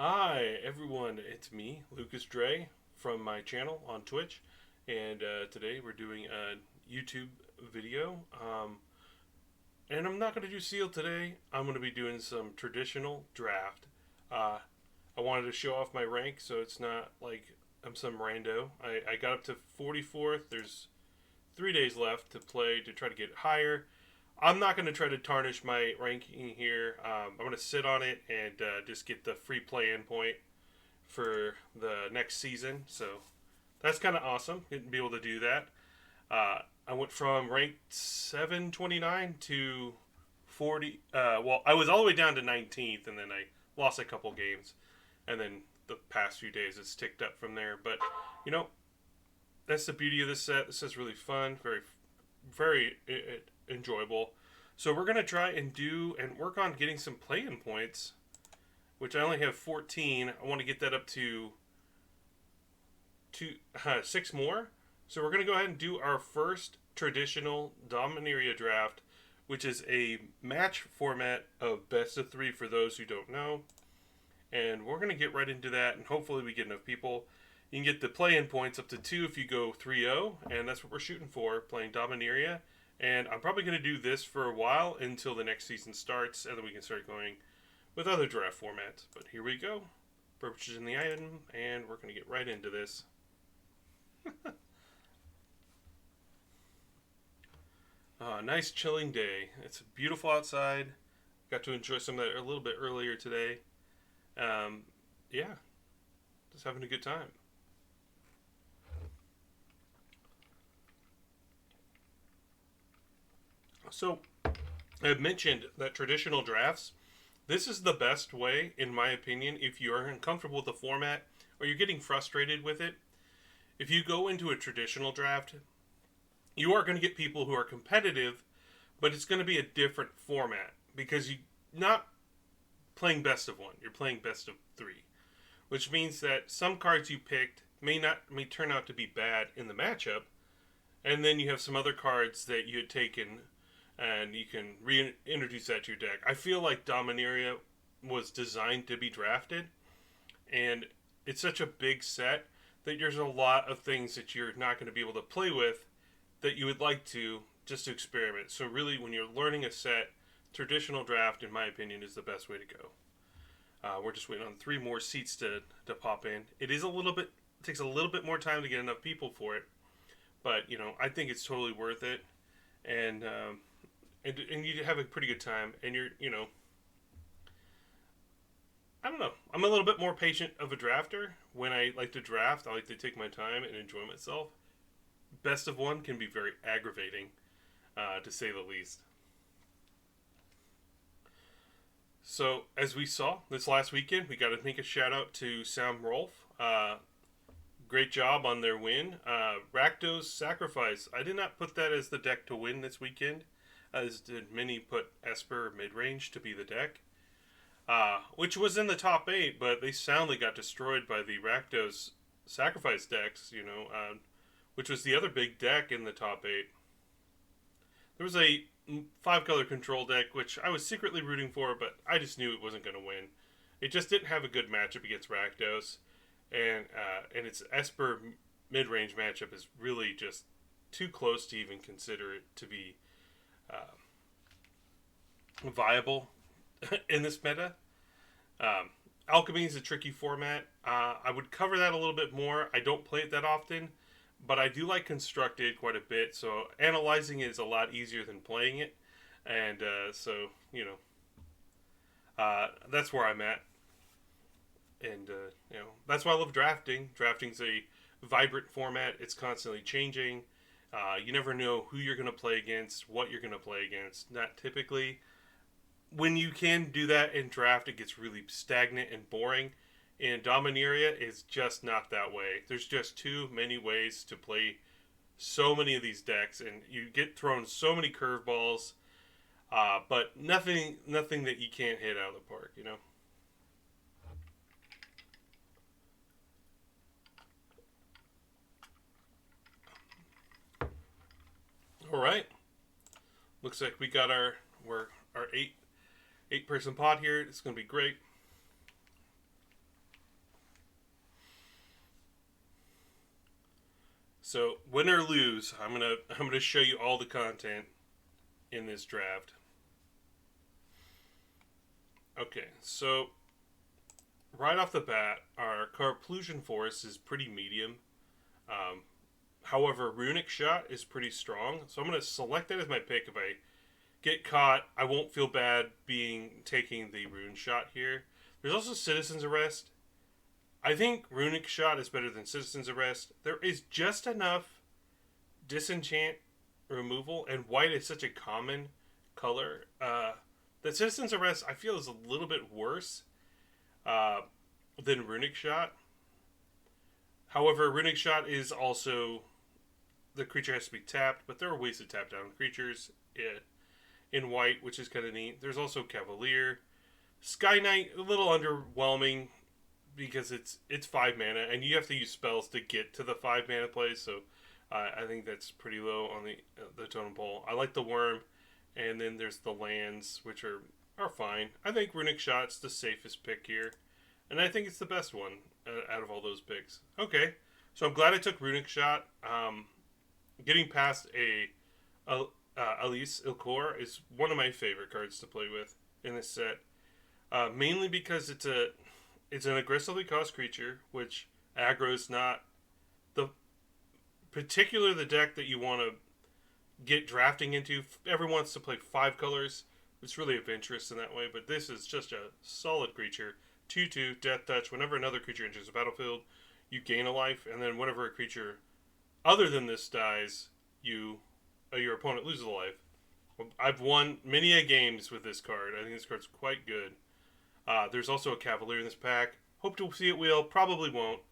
Hi everyone, it's me, Lucas Dre, from my channel on Twitch, and today we're doing a YouTube video. And I'm not going to do Seal today. I'm going to be doing some traditional draft. Uh, I wanted to show off my rank, so it's not like I'm some rando. I got up to 44th. There's 3 days left to play to try to get higher. I'm not going to try to tarnish my ranking here. I'm going to sit on it and just get the free play-in point for the next season. So that's kind of awesome. Getting to be able to do that. I went from ranked 729 to 40. Well, I was all the way down to 19th, and then I lost a couple games, and then the past few days it's ticked up from there. But you know, that's the beauty of this set. This is really fun, very enjoyable. So we're gonna try and do and work on getting some play-in points, which I only have 14. I want to get that up to six more. So we're gonna go ahead and do our first traditional Dominaria draft, which is a match format of best of three for those who don't know. And we're gonna get right into that, and hopefully we get enough people. You can get the play-in points up to 2 if you go 3-0, and that's what we're shooting for, playing Dominaria. And I'm probably going to do this for a while until the next season starts, and then we can start going with other draft formats. But here we go. Purchasing the item, and we're going to get right into this. Nice chilling day. It's beautiful outside. Got to enjoy some of that a little bit earlier today. Yeah, just having a good time. So, I've mentioned that traditional drafts, this is the best way, in my opinion, if you are uncomfortable with the format or you're getting frustrated with it. If you go into a traditional draft, you are going to get people who are competitive, but it's going to be a different format because you're not playing best of one, you're playing best of three, which means that some cards you picked may turn out to be bad in the matchup, and then you have some other cards that you had taken and you can reintroduce that to your deck. I feel like Dominaria was designed to be drafted, and it's such a big set that there's a lot of things that you're not going to be able to play with that you would like to just to experiment. So really, when you're learning a set, traditional draft, in my opinion, is the best way to go. We're just waiting on 3 more seats to pop in. It is a little bit it takes a little bit more time to get enough people for it, but I think it's totally worth it, and and you have a pretty good time, and you're. I don't know. I'm a little bit more patient of a drafter. When I like to draft, I like to take my time and enjoy myself. Best of one can be very aggravating, to say the least. So, as we saw this last weekend, we got to make a shout out to Sam Rolfe. Great job on their win. Rakdos Sacrifice. I did not put that as the deck to win this weekend, as did many put Esper mid-range to be the deck. Which was in the top 8, but they soundly got destroyed by the Rakdos Sacrifice decks, which was the other big deck in the top 8. There was a 5-color control deck, which I was secretly rooting for, but I just knew it wasn't going to win. It just didn't have a good matchup against Rakdos, and its Esper mid-range matchup is really just too close to even consider it to be viable in this meta. Alchemy is a tricky format. I would cover that a little bit more. I don't play it that often, but I do like Constructed quite a bit, so analyzing it is a lot easier than playing it, and so that's where I'm at, and that's why I love drafting. Drafting's a vibrant format. It's constantly changing. You never know who you're going to play against, what you're going to play against. Not typically. When you can do that in draft, it gets really stagnant and boring. And Dominaria is just not that way. There's just too many ways to play so many of these decks, and you get thrown so many curveballs, but nothing that you can't hit out of the park. All right, looks like we got our eight person pod here. It's gonna be great. So win or lose, I'm gonna show you all the content in this draft. Okay, so right off the bat, our Carplusion Forest is pretty medium. Um, However, Runic Shot is pretty strong, so I'm gonna select that as my pick. If I get caught, I won't feel bad taking the Rune Shot here. There's also Citizen's Arrest. I think Runic Shot is better than Citizen's Arrest. There is just enough disenchant removal, and white is such a common color that Citizen's Arrest I feel is a little bit worse uh, than Runic Shot. However, Runic Shot is also the creature has to be tapped, but there are ways to tap down creatures in white, which is kind of neat. There's also Cavalier, Sky Knight, a little underwhelming because it's 5 mana, and you have to use spells to get to the 5 mana play. So I think that's pretty low on the totem pole. I like the Worm, and then there's the lands, which are fine. I think Runic Shot's the safest pick here, and I think it's the best one out of all those picks. Okay, so I'm glad I took Runic Shot. Getting past Elise Ilcor is one of my favorite cards to play with in this set, mainly because it's an aggressively cost creature, which aggro is not the the deck that you want to get drafting into. Everyone wants to play 5 colors. It's really of interest in that way, but this is just a solid creature. 2/2, Death Touch. Whenever another creature enters the battlefield, you gain a life, and then whenever a creature other than this dies, your opponent loses a life. I've won many a games with this card. I think this card's quite good. There's also a Cavalier in this pack. Hope to see it wheel. Probably won't.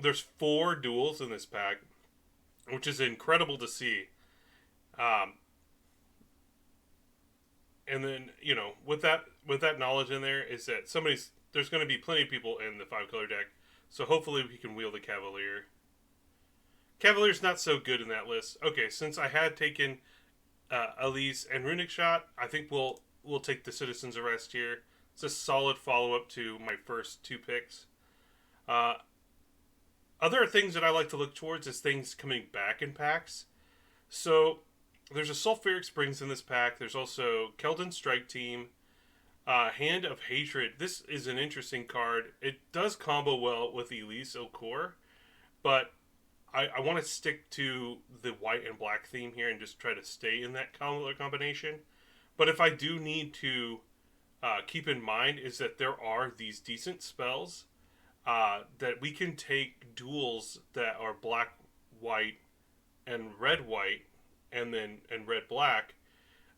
There's 4 duels in this pack, which is incredible to see. And then with that knowledge in there is that there's going to be plenty of people in the 5-color deck. So hopefully we can wheel the Cavalier. Cavalier's not so good in that list. Okay, since I had taken Elise and Runic Shot, I think we'll take the Citizen's Arrest here. It's a solid follow-up to my first 2 picks. Other things that I like to look towards is things coming back in packs. So there's a Sulfuric Springs in this pack. There's also Keldon Strike Team. Hand of Hatred. This is an interesting card. It does combo well with Elise Ilcor, but I want to stick to the white and black theme here and just try to stay in that color combination. But if I do need to keep in mind is that there are these decent spells that we can take duels that are black, white, and red, white, and red, black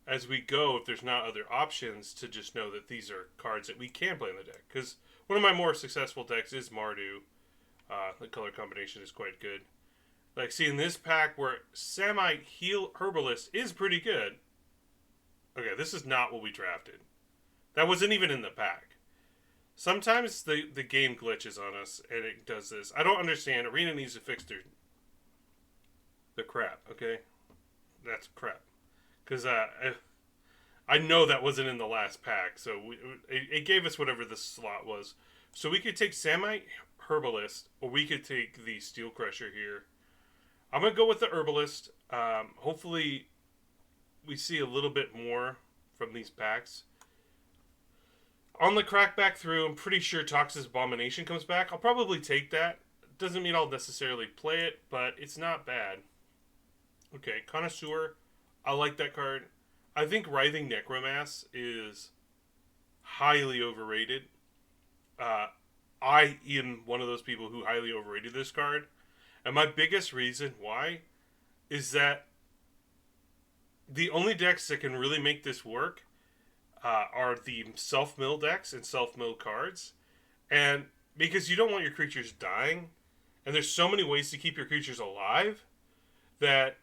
as we go if there's not other options to just know that these are cards that we can play in the deck. Because one of my more successful decks is Mardu. The color combination is quite good. Like, see, in this pack where Samite Heal Herbalist is pretty good. Okay, this is not what we drafted. That wasn't even in the pack. Sometimes the game glitches on us, and it does this. I don't understand. Arena needs to fix the crap, okay? That's crap. Because I know that wasn't in the last pack, so it gave us whatever the slot was. So we could take Samite Herbalist, or we could take the Steel Crusher here. I'm going to go with the Herbalist. Hopefully, we see a little bit more from these packs. On the crackback through, I'm pretty sure Toxis Abomination comes back. I'll probably take that. Doesn't mean I'll necessarily play it, but it's not bad. Okay, Connoisseur. I like that card. I think Writhing Necromass is highly overrated. I am one of those people who highly overrated this card. And my biggest reason why is that the only decks that can really make this work are the self-mill decks and self-mill cards. And because you don't want your creatures dying, and there's so many ways to keep your creatures alive, that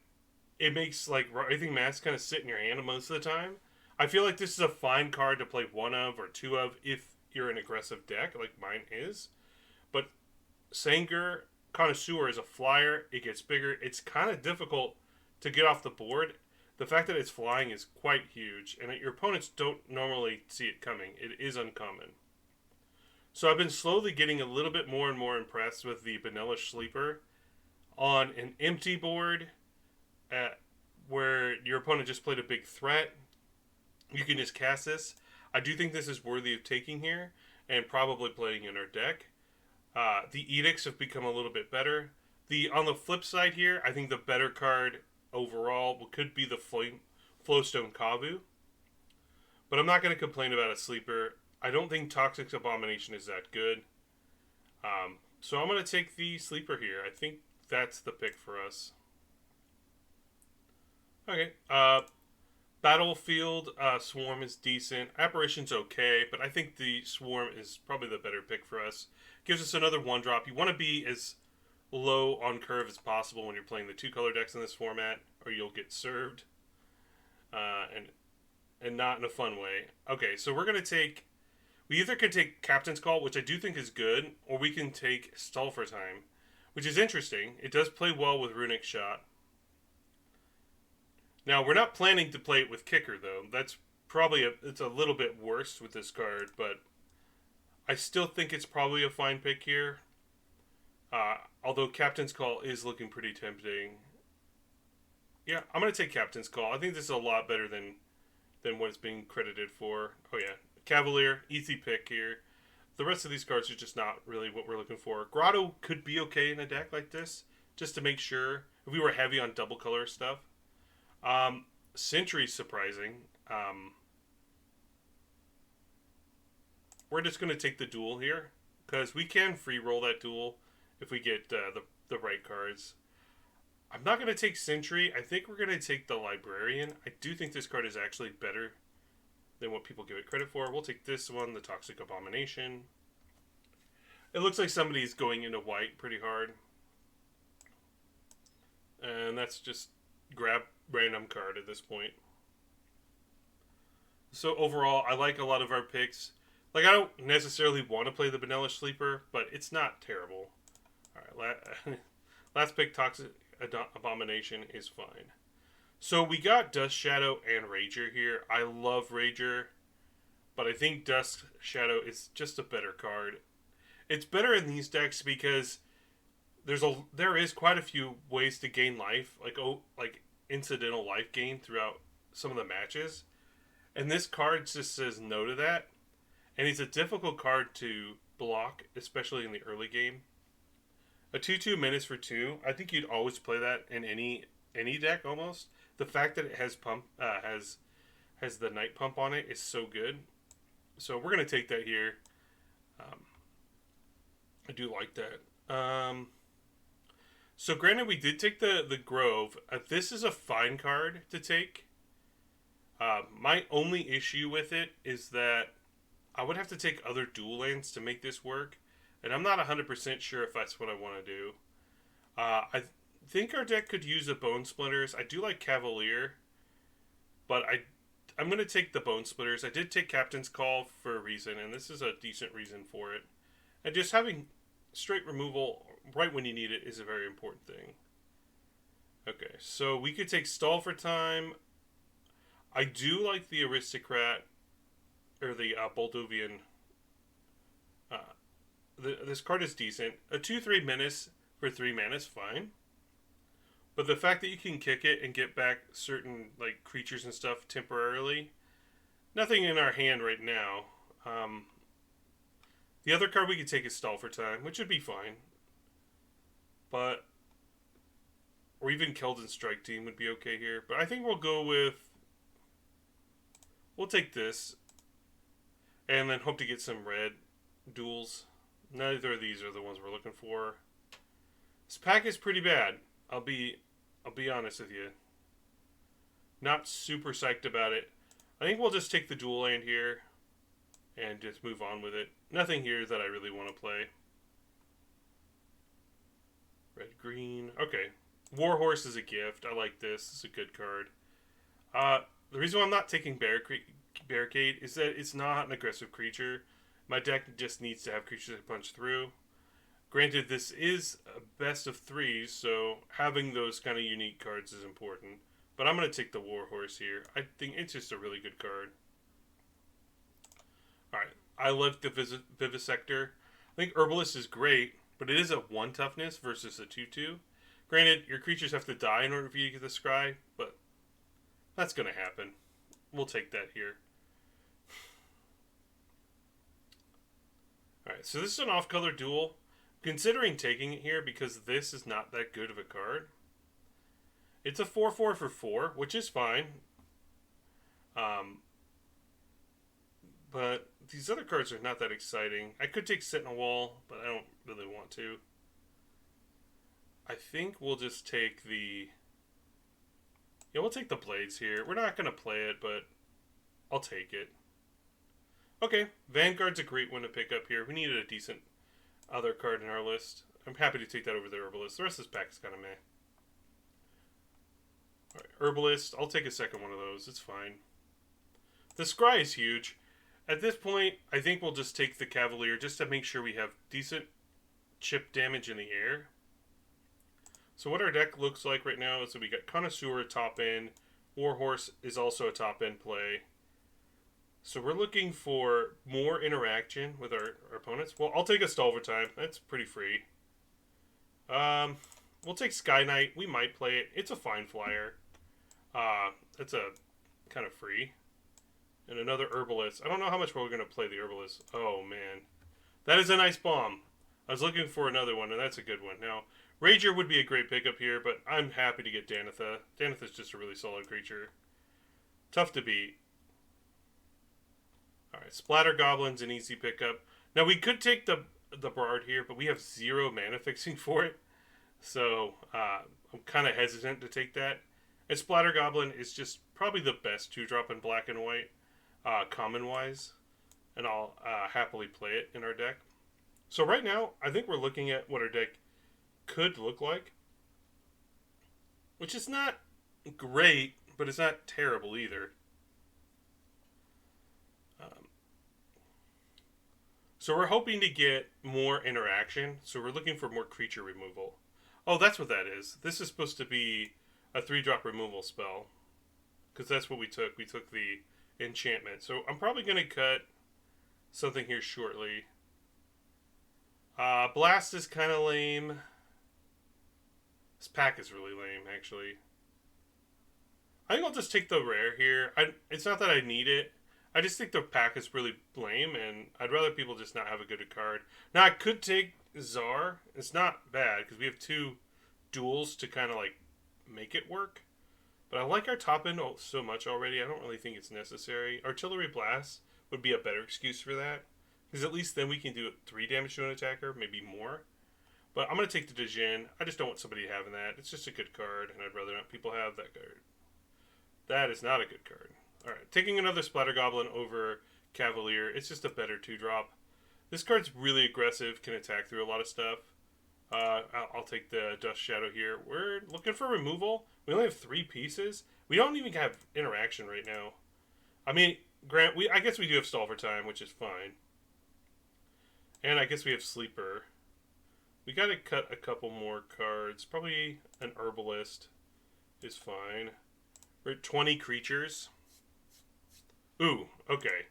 it makes, like, Writhing Mass kind of sit in your hand most of the time. I feel like this is a fine card to play 1 of or 2 of if you're an aggressive deck, like mine is. But Sanger Connoisseur is a flyer. It gets bigger. It's kind of difficult to get off the board. The fact that it's flying is quite huge, and that your opponents don't normally see it coming. It is uncommon. So I've been slowly getting a little bit more and more impressed with the Benelish Sleeper. On an empty board, where your opponent just played a big threat, you can just cast this. I do think this is worthy of taking here and probably playing in our deck. The edicts have become a little bit better. On the flip side here, I think the better card overall could be the Flowstone Kavu. But I'm not going to complain about a sleeper. I don't think Toxic Abomination is that good. So I'm going to take the sleeper here. I think that's the pick for us. Okay. Battlefield Swarm is decent. Apparition's okay, but I think the Swarm is probably the better pick for us. Gives us another 1-drop. You want to be as low on curve as possible when you're playing the 2-color decks in this format, or you'll get served. And not in a fun way. Okay, so we're going to take... We either can take Captain's Call, which I do think is good, or we can take Stall for Time, which is interesting. It does play well with Runic Shot. Now, we're not planning to play it with Kicker, though. That's probably it's a little bit worse with this card, but I still think it's probably a fine pick here. Although Captain's Call is looking pretty tempting. Yeah, I'm going to take Captain's Call. I think this is a lot better than what it's being credited for. Oh, yeah. Cavalier, easy pick here. The rest of these cards are just not really what we're looking for. Grotto could be okay in a deck like this, just to make sure. If we were heavy on double color stuff. Sentry's surprising. We're just going to take the duel here, because we can free roll that duel if we get the right cards. I'm not going to take Sentry. I think we're going to take the Librarian. I do think this card is actually better than what people give it credit for. We'll take this one, the Toxic Abomination. It looks like somebody's going into white pretty hard. And that's just grab random card at this point. So overall, I like a lot of our picks. Like, I don't necessarily want to play the Vanilla Sleeper, but it's not terrible. Alright, last pick, Toxic Abomination, is fine. So we got Dust Shadow and Rager here. I love Rager, but I think Dust Shadow is just a better card. It's better in these decks because there is quite a few ways to gain life, like incidental life gain throughout some of the matches. And this card just says no to that. And it's a difficult card to block, especially in the early game. A 2/2 menace for 2. I think you'd always play that in any deck almost. The fact that it has has the Night Pump on it is so good. So we're gonna take that here. I do like that. So granted, we did take the Grove. This is a fine card to take. My only issue with it is that I would have to take other dual lands to make this work, and I'm not 100% sure if that's what I want to do. I think our deck could use a Bone Splitters. I do like Cavalier, but I'm going to take the Bone Splitters. I did take Captain's Call for a reason, and this is a decent reason for it. And just having straight removal right when you need it is a very important thing. Okay, so we could take Stall for Time. I do like the Aristocrat, or the Boldovian. This card is decent. A 2/3 Menace for 3 mana is fine. But the fact that you can kick it and get back certain like creatures and stuff temporarily, nothing in our hand right now. The other card we could take is Stall for Time, which would be fine. But, or even Keldon Strike Team would be okay here. But I think we'll go with, we'll take this, and then hope to get some red duels. Neither of these are the ones we're looking for. This pack is pretty bad. I'll be honest with you. Not super psyched about it. I think we'll just take the dual land here and just move on with it. Nothing here that I really want to play. Red, green. Okay. Warhorse is a gift. I like this. It's a good card. The reason why I'm not taking Barricade is that it's not an aggressive creature. My deck just needs to have creatures that punch through. Granted, this is a best of 3, so having those kind of unique cards is important. But I'm going to take the Warhorse here. I think it's just a really good card. Alright, I love the Vivisector. I think Herbalist is great, but it is a 1 toughness versus a 2/2. Granted, your creatures have to die in order for you to get the scry, but that's going to happen. We'll take that here. Alright, so this is an off-color duel. Considering taking it here because this is not that good of a card. It's a 4/4 for 4, which is fine. But these other cards are not that exciting. I could take Sentinel Wall, but I don't really want to. I think we'll just take the... Yeah, we'll take the Blades here. We're not going to play it, but I'll take it. Okay, Vanguard's a great one to pick up here. We needed a decent other card in our list. I'm happy to take that over the Herbalist. The rest of this pack is kind of meh. Alright, Herbalist. I'll take a second one of those. It's fine. The Scry is huge. At this point, I think we'll just take the Cavalier just to make sure we have decent chip damage in the air. So what our deck looks like right now is that we got Connoisseur top end. Warhorse is also a top end play. So we're looking for more interaction with our opponents. Well, I'll take a Stalver Time. That's pretty free. We'll take Sky Knight. We might play it. It's a fine flyer. It's a kind of free. And another Herbalist. I don't know how much we're going to play the Herbalist. Oh, man. That is a nice bomb. I was looking for another one, and that's a good one. Now, Rager would be a great pickup here, but I'm happy to get Danitha. Danitha's just a really solid creature. Tough to beat. Alright, Splatter Goblin's an easy pickup. Now, we could take the Bard here, but we have 0 mana fixing for it. So, I'm kind of hesitant to take that. And Splatter Goblin is just probably the best 2-drop in black and white, common-wise. And I'll happily play it in our deck. So right now, I think we're looking at what our deck could look like. Which is not great, but it's not terrible either. So we're hoping to get more interaction. So we're looking for more creature removal. Oh, that's what that is. This is supposed to be a 3-drop removal spell. Because that's what we took. We took the enchantment. So I'm probably going to cut something here shortly. Blast is kind of lame. This pack is really lame, actually. I think I'll just take the rare here. It's not that I need it. I just think the pack is really lame, and I'd rather people just not have a good card. Now, I could take Czar. It's not bad, because we have 2 duels to kind of, like, make it work. But I like our top end so much already, I don't really think it's necessary. Artillery Blast would be a better excuse for that. Because at least then we can do 3 damage to an attacker, maybe more. But I'm going to take the Djinn. I just don't want somebody having that. It's just a good card, and I'd rather not people have that card. That is not a good card. Alright, taking another Splatter Goblin over Cavalier. It's just a better 2-drop. This card's really aggressive, can attack through a lot of stuff. I'll take the Dust Shadow here. We're looking for removal. We only have 3 pieces. We don't even have interaction right now. I mean, I guess we do have Stalver Time, which is fine. And I guess we have Sleeper. We gotta cut a couple more cards. Probably an Herbalist is fine. We're at 20 creatures. Ooh, okay.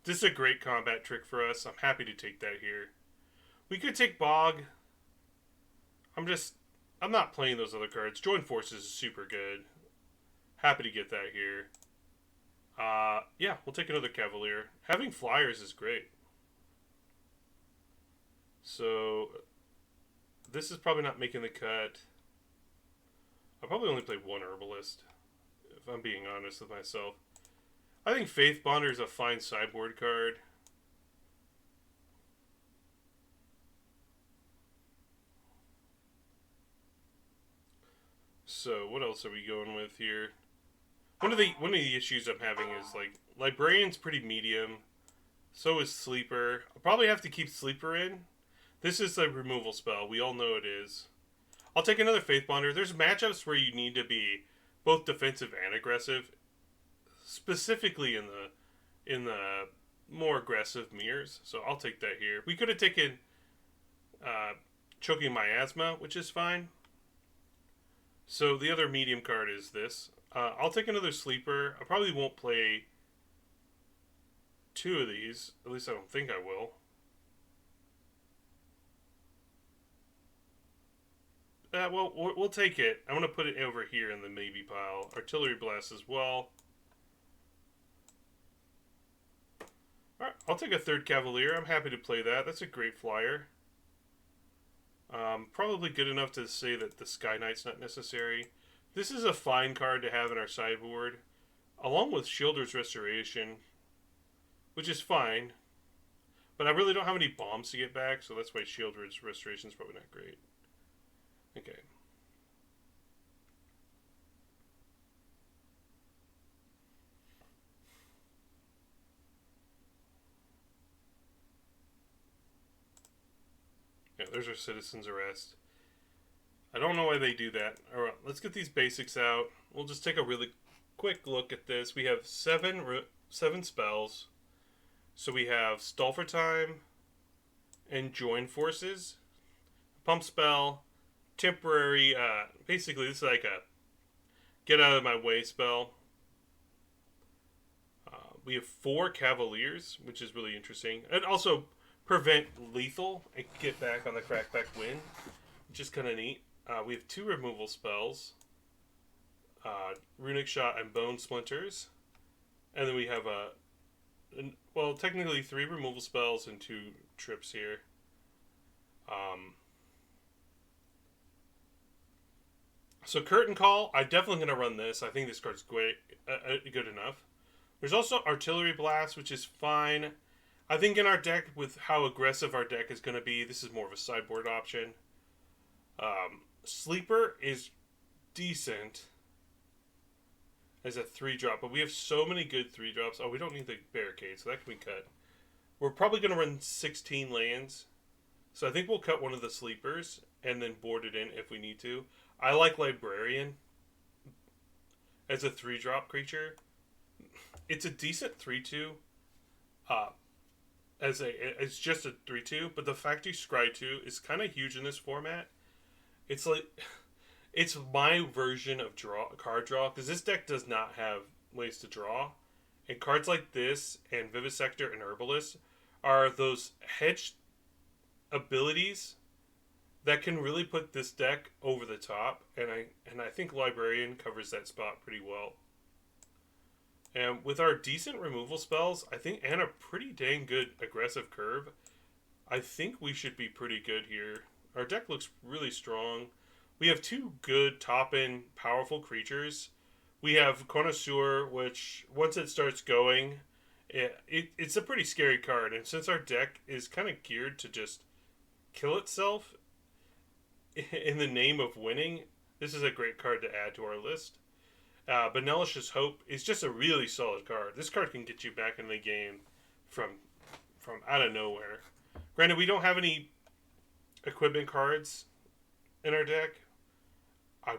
This is a great combat trick for us. I'm happy to take that here. We could take Bog. I'm not playing those other cards. Join Forces is super good. Happy to get that here. Yeah, we'll take another Cavalier. Having flyers is great. So, this is probably not making the cut. I'll probably only play 1 Herbalist, if I'm being honest with myself. I think Faith Bonder is a fine sideboard card. So, what else are we going with here? One of the issues I'm having is, like, Librarian's pretty medium. So is Sleeper. I'll probably have to keep Sleeper in. This is a removal spell. We all know it is. I'll take another Faith Bonder. There's matchups where you need to be both defensive and aggressive. Specifically in the more aggressive mirrors. So I'll take that here. We could have taken Choking Miasma, which is fine. So the other medium card is this. I'll take another Sleeper. I probably won't play 2 of these. At least I don't think I will. Well, we'll take it. I'm going to put it over here in the maybe pile. Artillery Blast as well. Alright, I'll take a third Cavalier. I'm happy to play that. That's a great flyer. Probably good enough to say that the Sky Knight's not necessary. This is a fine card to have in our sideboard, along with Shielder's Restoration, which is fine. But I really don't have any bombs to get back, so that's why Shielder's Restoration is probably not great. Okay. Yeah, there's our citizen's arrest. I don't know why they do that. Alright, let's get these basics out. We'll just take a really quick look at this. We have seven spells. So we have Stall for Time and Join Forces. Pump spell. Temporary, basically this is like a get out of my way spell. We have 4 Cavaliers, which is really interesting. And also prevent lethal and get back on the crackback win, which is kind of neat. We have 2 removal spells, Runic Shot and Bone Splinters. And then we have well, technically 3 removal spells and 2 trips here. So Curtain Call, I'm definitely going to run this. I think this card's great, good enough. There's also Artillery Blast, which is fine. I think in our deck, with how aggressive our deck is going to be, this is more of a sideboard option. Sleeper is decent as a 3-drop, but we have so many good 3-drops. Oh, we don't need the Barricade, so that can be cut. We're probably going to run 16 lands, so I think we'll cut one of the sleepers and then board it in if we need to. I like Librarian as a 3-drop creature. It's a decent 3/2. It's just a 3/2, but the fact you scry 2 is kind of huge in this format. It's like it's my version of card draw, because this deck does not have ways to draw, and cards like this and Vivisector and Herbalist are those hedge abilities that can really put this deck over the top, and I think Librarian covers that spot pretty well. And with our decent removal spells, I think, and a pretty dang good aggressive curve, I think we should be pretty good here. Our deck looks really strong. We have 2 good top-end powerful creatures. We have Connoisseur, which once it starts going, it's a pretty scary card. And since our deck is kind of geared to just kill itself in the name of winning, this is a great card to add to our list. Benelish's Hope is just a really solid card. This card can get you back in the game from out of nowhere. Granted, we don't have any equipment cards in our deck. I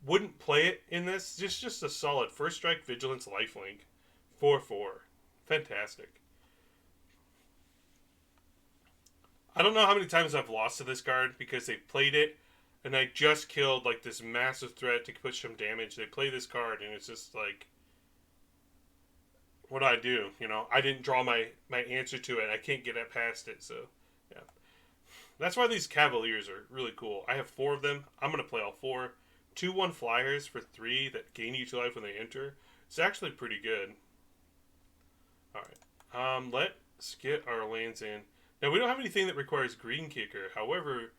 wouldn't play it in this. Just a solid First Strike, Vigilance, Lifelink. 4/4. Fantastic. I don't know how many times I've lost to this card because they played it and I just killed like this massive threat to push some damage. They play this card and it's just like, what do I do? You know, I didn't draw my answer to it. I can't get it past it. So, yeah. That's why these Cavaliers are really cool. I have 4 of them. I'm going to play all 4. 2/1 flyers for 3 that gain you 2 life when they enter. It's actually pretty good. Alright. Let's get our lands in. Now, we don't have anything that requires Green Kicker. However,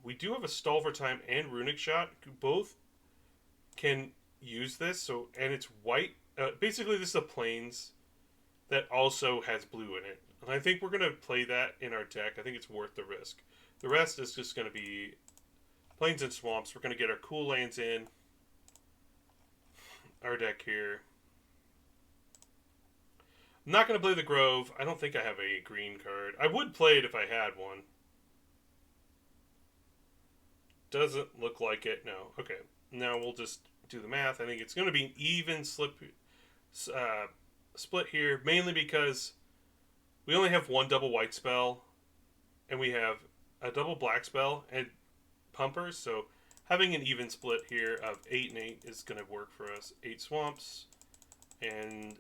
we do have a Stall for Time and Runic Shot. Both can use this. So, and it's white. Basically, this is a Plains that also has blue in it. And I think we're going to play that in our deck. I think it's worth the risk. The rest is just going to be Plains and Swamps. We're going to get our cool lands in our deck here. I'm not going to play the Grove. I don't think I have a green card. I would play it if I had one. Doesn't look like it. No. Okay. Now we'll just do the math. I think it's going to be an even split here, mainly because we only have 1 double white spell, and we have a double black spell and pumpers, so having an even split here of 8 and 8 is going to work for us. 8 swamps and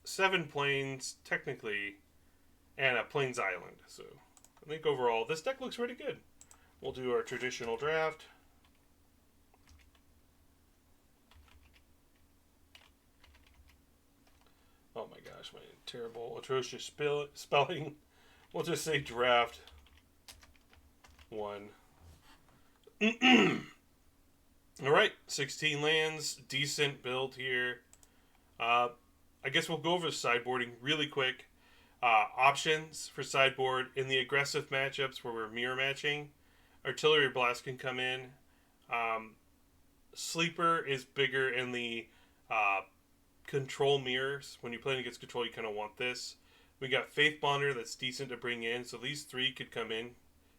7 plains, technically, and a plains island. So I think overall this deck looks pretty good. We'll do our traditional draft. Terrible, atrocious spelling. We'll just say draft 1. All right, 16 lands, decent build here. I guess we'll go over sideboarding really quick. Options for sideboard in the aggressive matchups where we're mirror matching. Artillery Blast can come in. Sleeper is bigger in the control mirrors. When you're playing against control, you kind of want this. We got Faith Bonder that's decent to bring in, so these 3 could come in,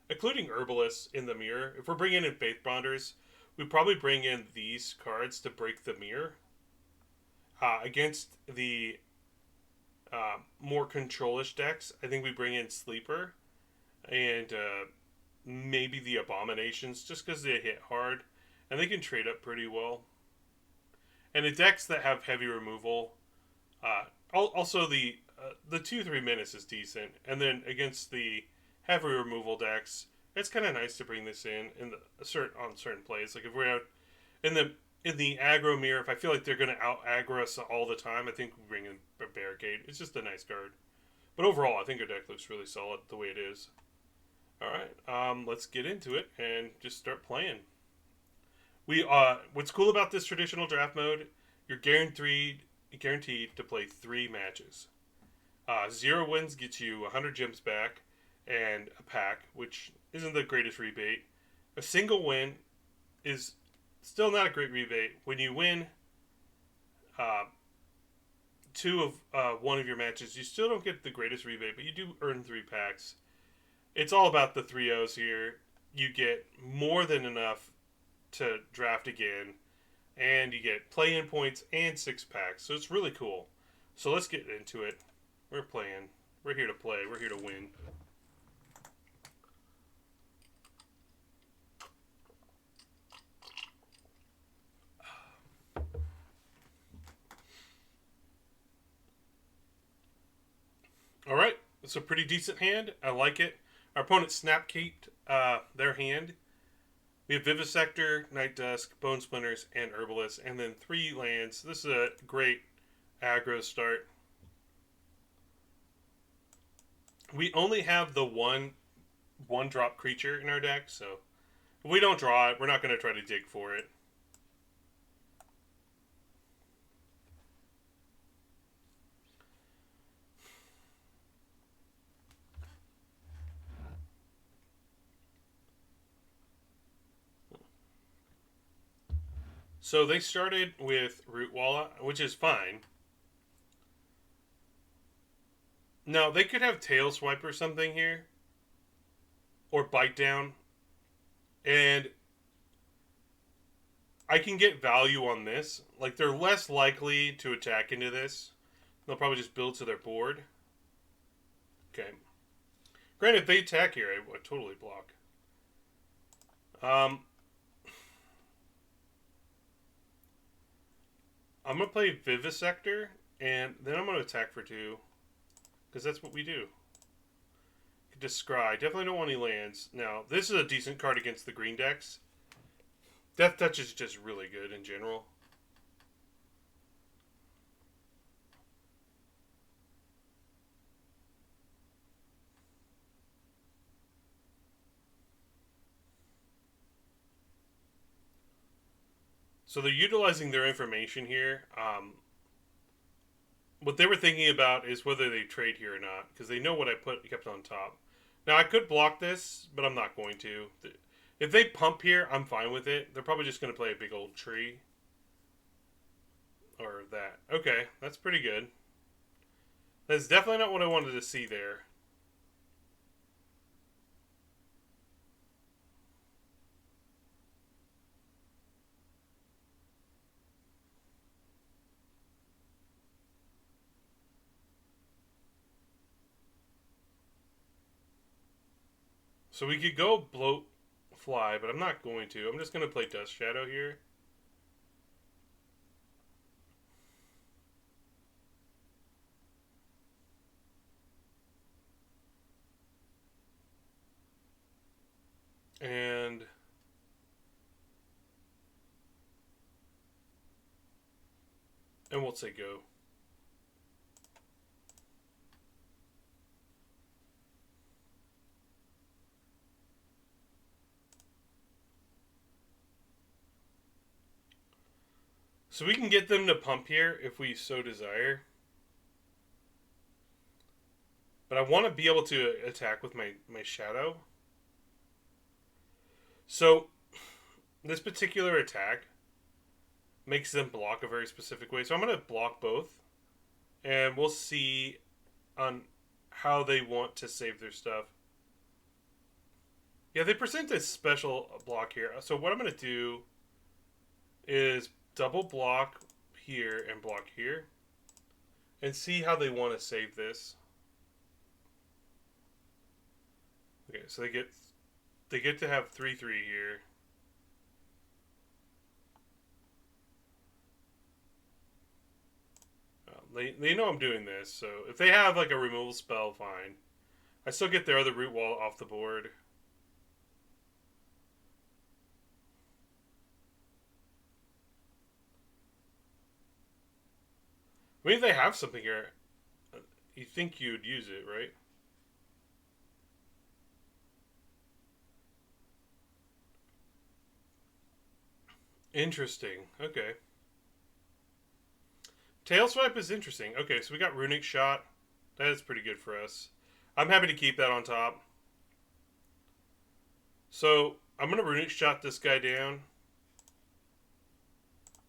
including Herbalist in the mirror. If we're bringing in Faith Bonders, we probably bring in these cards to break the mirror. Against the more control-ish decks, I think we bring in Sleeper and maybe the Abominations, just because they hit hard and they can trade up pretty well. And the decks that have heavy removal, also the 2-3 Menace is decent, and then against the heavy removal decks, it's kind of nice to bring this in on certain plays. Like if we're out in the aggro mirror, if I feel like they're going to out aggro us all the time, I think we bring in a Barricade. It's just a nice card. But overall, I think our deck looks really solid the way it is. All right, let's get into it and just start playing. What's cool about this traditional draft mode, you're guaranteed to play 3 matches. 0 wins gets you 100 gems back and a pack, which isn't the greatest rebate. A single win is still not a great rebate. When you win 2 of one of your matches, you still don't get the greatest rebate, but you do earn 3 packs. It's all about the 3-0s here. You get more than enough to draft again, and you get play-in points and 6 packs, so it's really cool. So let's get into it. We're playing. We're here to play. We're here to win. All right, it's a pretty decent hand. I like it. Our opponent snap-keeped their hand. We have Vivisector, Night Dusk, Bone Splinters, and Herbalist, and then 3 lands. This is a great aggro start. We only have the one drop creature in our deck, so if we don't draw it, we're not going to try to dig for it. So they started with Root Walla, which is fine. Now, they could have Tail Swipe or something here. Or Bite Down. And I can get value on this. Like, they're less likely to attack into this. They'll probably just build to their board. Okay. Granted, if they attack here, I would totally block. I'm going to play Vivisector, and then I'm going to attack for 2. Because that's what we do. Descry. Definitely don't want any lands. Now, this is a decent card against the green decks. Death Touch is just really good in general. So they're utilizing their information here. What they were thinking about is whether they trade here or not, because they know what I kept on top. Now, I could block this, but I'm not going to. If they pump here, I'm fine with it. They're probably just going to play a big old tree. Or that. Okay, that's pretty good. That's definitely not what I wanted to see there. So we could go Bloat Fly, but I'm not going to. I'm just going to play Dust Shadow here. And we'll say go. So we can get them to pump here if we so desire. But I want to be able to attack with my shadow. So this particular attack makes them block a very specific way. So I'm going to block both. And we'll see on how they want to save their stuff. Yeah, they present a special block here. So what I'm going to do is double block here and block here. And see how they want to save this. Okay, so they get to have 3/3 here. They know I'm doing this, so if they have like a removal spell, fine. I still get their other root wall off the board. I mean, if they have something here, you think you'd use it, right? Interesting. Okay. Tail Swipe is interesting. Okay, so we got Runic Shot. That is pretty good for us. I'm happy to keep that on top. So I'm going to Runic Shot this guy down.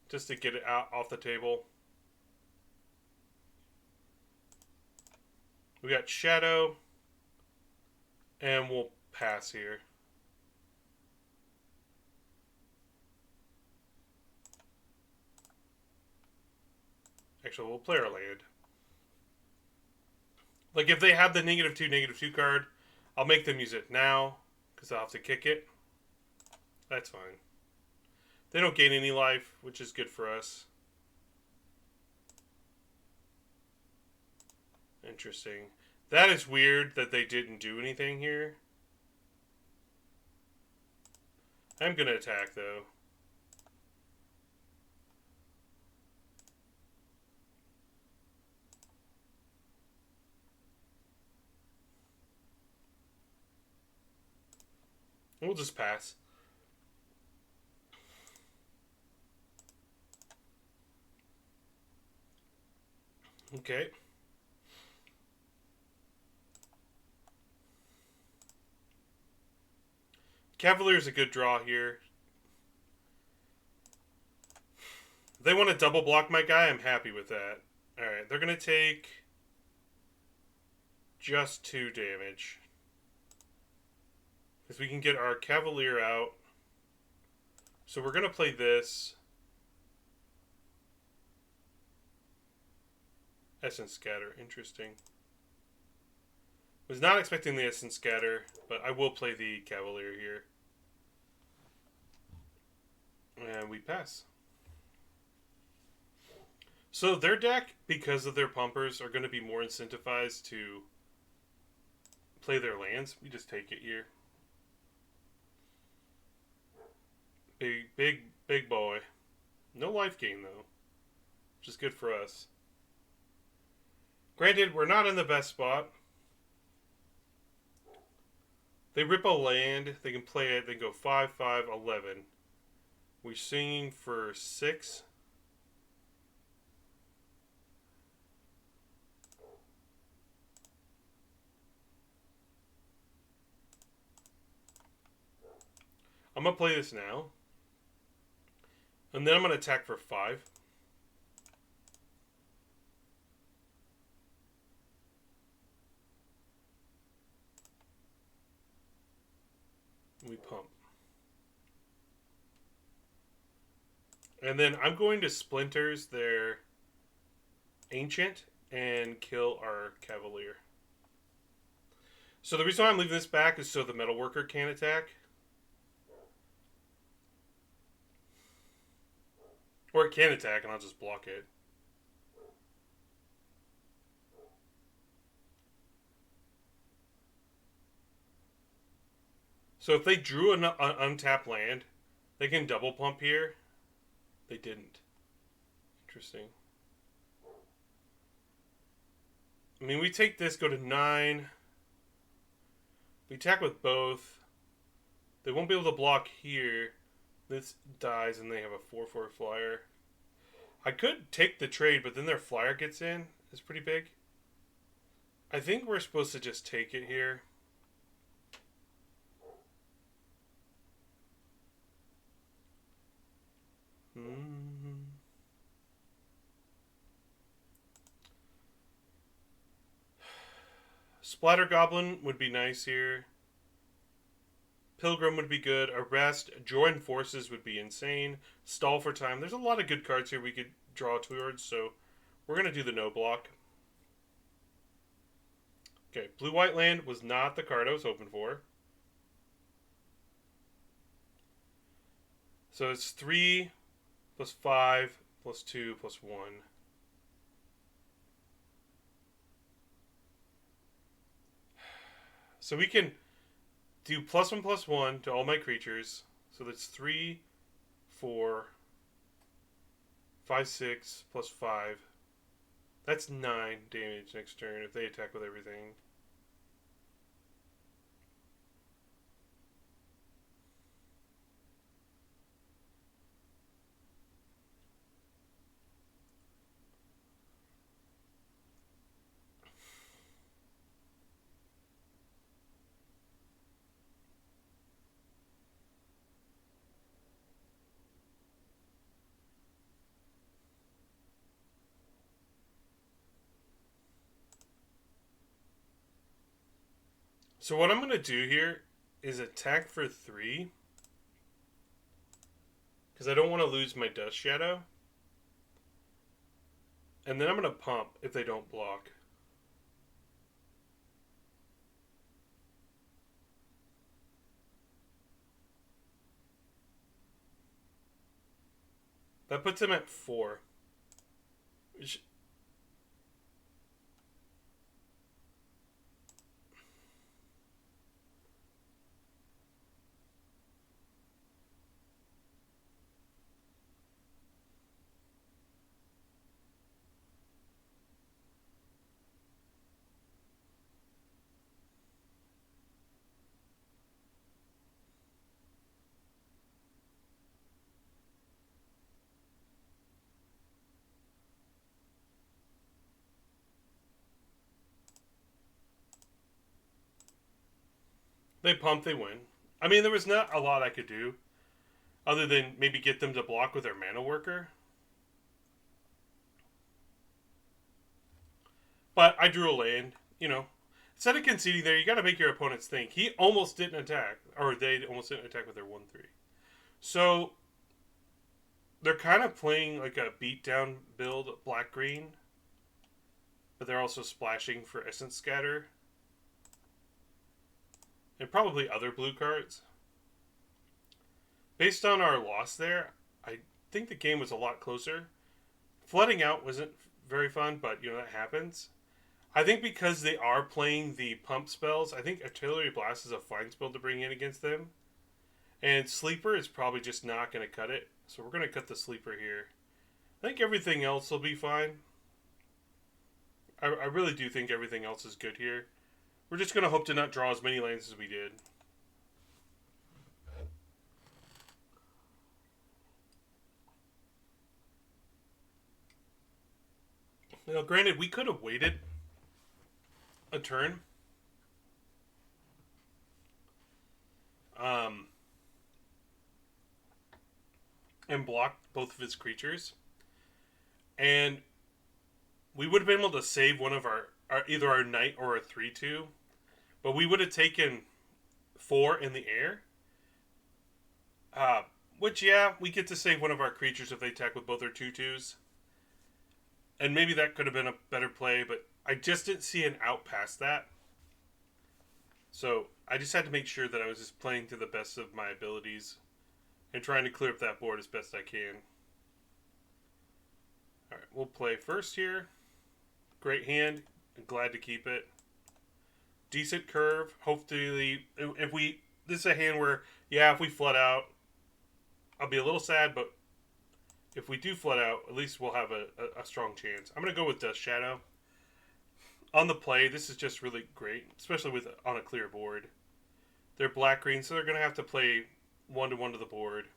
Just to get it out off the table. We got Shadow. And we'll pass here. Actually, we'll play our land. Like, if they have the -2/-2 card, I'll make them use it now, because I'll have to kick it. That's fine. They don't gain any life, which is good for us. Interesting. That is weird that they didn't do anything here. I'm going to attack, though. We'll just pass. Okay. Cavalier's a good draw here. If they want to double block my guy, I'm happy with that. Alright, they're going to take just 2 damage. Because we can get our Cavalier out. So we're going to play this. Essence Scatter, interesting. Was not expecting the Essence Scatter, but I will play the Cavalier here. And we pass. So their deck, because of their pumpers, are going to be more incentivized to play their lands. We just take it here. Big boy. No life gain, though. Which is good for us. Granted, we're not in the best spot. They rip a land. They can play it. They go 5/5, 11. We're singing for 6. I'm going to play this now. And then I'm going to attack for 5. We pump. And then I'm going to Splinters their Ancient and kill our Cavalier. So the reason why I'm leaving this back is so the Metalworker can't attack. Or it can attack and I'll just block it. So if they drew an untapped land, they can double pump here. They didn't. Interesting. I mean, we take this, go to 9. We attack with both. They won't be able to block here. This dies and they have a 4/4 flyer. I could take the trade, but then their flyer gets in. It's pretty big. I think we're supposed to just take it here. Splatter Goblin would be nice here. Pilgrim would be good. Arrest. Join Forces would be insane. Stall for Time. There's a lot of good cards here we could draw towards, so we're going to do the no block. Okay, Blue-White Land was not the card I was hoping for. So it's 3 plus 5 plus 2 plus 1. So we can do +1/+1 to all my creatures. So that's 3, 4, 5, 6 plus 5. That's 9 damage next turn if they attack with everything. So what I'm going to do here is attack for 3. Because I don't want to lose my Dust Shadow. And then I'm going to pump if they don't block. That puts him at 4. They pump, they win. I mean, there was not a lot I could do other than maybe get them to block with their Mana Worker. But I drew a land, you know. Instead of conceding there, you got to make your opponents think. He almost didn't attack, or they almost didn't attack with their 1/3. So they're kind of playing like a beatdown build, black green, but they're also splashing for Essence Scatter and probably other blue cards. Based on our loss there, I think the game was a lot closer. Flooding out wasn't very fun, but that happens. I think because they are playing the pump spells, I think Artillery Blast is a fine spell to bring in against them. And Sleeper is probably just not going to cut it. So we're going to cut the Sleeper here. I think everything else will be fine. I really do think everything else is good here. We're just going to hope to not draw as many lands as we did. Now, granted, we could have waited a turn. And blocked both of his creatures. And we would have been able to save one of our either our knight or a 3/2. But we would have taken 4 in the air. Which, yeah, we get to save one of our creatures if they attack with both our 2/2s. And maybe that could have been a better play, but I just didn't see an out past that. So I just had to make sure that I was just playing to the best of my abilities and trying to clear up that board as best I can. Alright, we'll play first here. Great hand. I'm glad to keep it. Decent curve. Hopefully, this is a hand where, yeah, if we flood out, I'll be a little sad, but if we do flood out, at least we'll have a strong chance. I'm going to go with Dust Shadow. On the play, this is just really great, especially on a clear board. They're black-green, so they're going to have to play 1/1 to the board.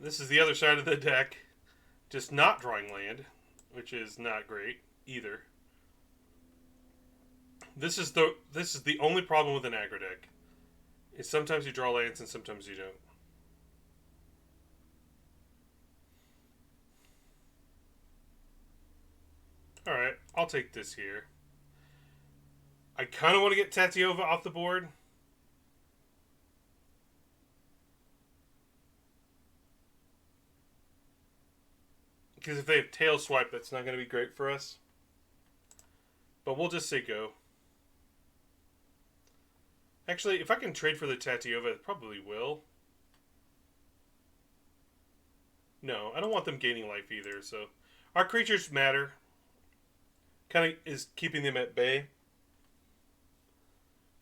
This is the other side of the deck. Just not drawing land, which is not great either. This is the only problem with an aggro deck. Is sometimes you draw lands and sometimes you don't. Alright, I'll take this here. I kind of want to get Tatiova off the board. Because if they have tail swipe, that's not going to be great for us. But we'll just say go. Actually, if I can trade for the Tatiova, I probably will. No, I don't want them gaining life either, so... Our creatures matter. Kind of is keeping them at bay.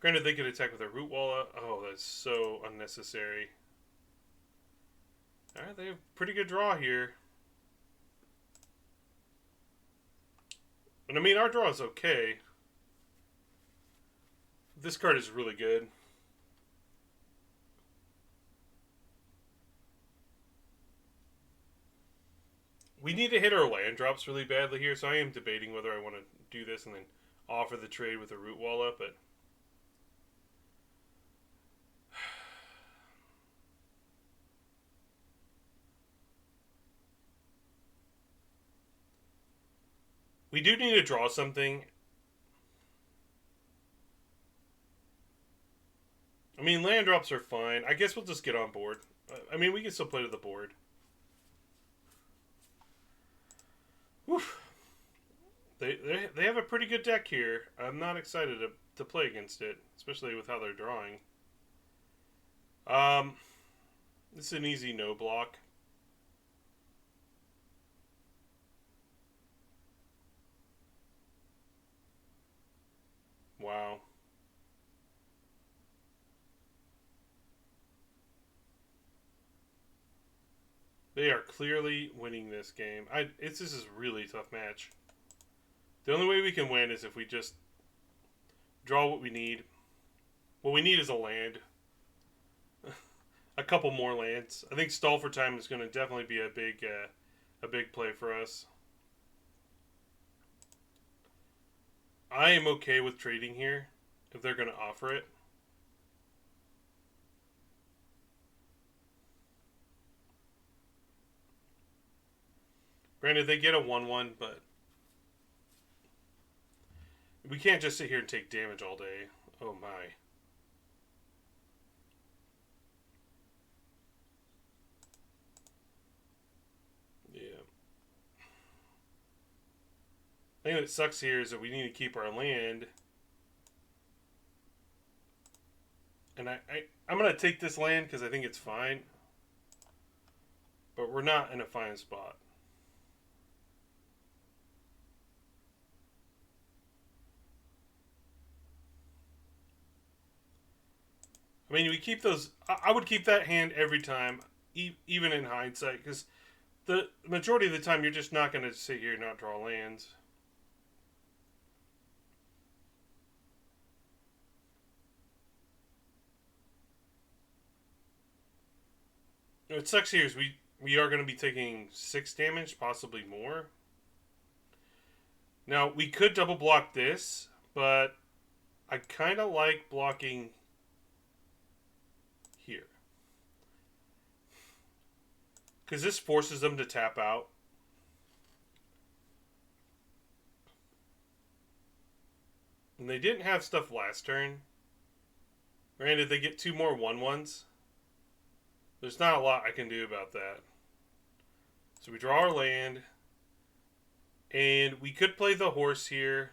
Granted, they could attack with a Root Walla. Oh, that's so unnecessary. Alright, they have a pretty good draw here. And I mean, our draw is okay. This card is really good. We need to hit our land drops really badly here, so I am debating whether I want to do this and then offer the trade with a Root Walla, but... We do need to draw something. I mean, land drops are fine. I guess we'll just get on board. I mean, we can still play to the board. Woof. They have a pretty good deck here. I'm not excited to play against it, especially with how they're drawing. This is an easy no block. Wow. They are clearly winning this game. This is a really tough match. The only way we can win is if we just draw what we need. What we need is a land. A couple more lands. I think Stall for Time is going to definitely be a big play for us. I am okay with trading here if they're going to offer it. Granted, they get a 1/1, but we can't just sit here and take damage all day. Oh my. Yeah. I think what sucks here is that we need to keep our land. And I'm going to take this land because I think it's fine. But we're not in a fine spot. I mean, we keep those... I would keep that hand every time, even in hindsight, because the majority of the time you're just not going to sit here and not draw lands. What sucks here is we are going to be taking 6 damage, possibly more. Now, we could double block this, but I kind of like blocking here. Because this forces them to tap out. And they didn't have stuff last turn. Granted, they get 2 more 1/1s. There's not a lot I can do about that. So we draw our land. And we could play the horse here.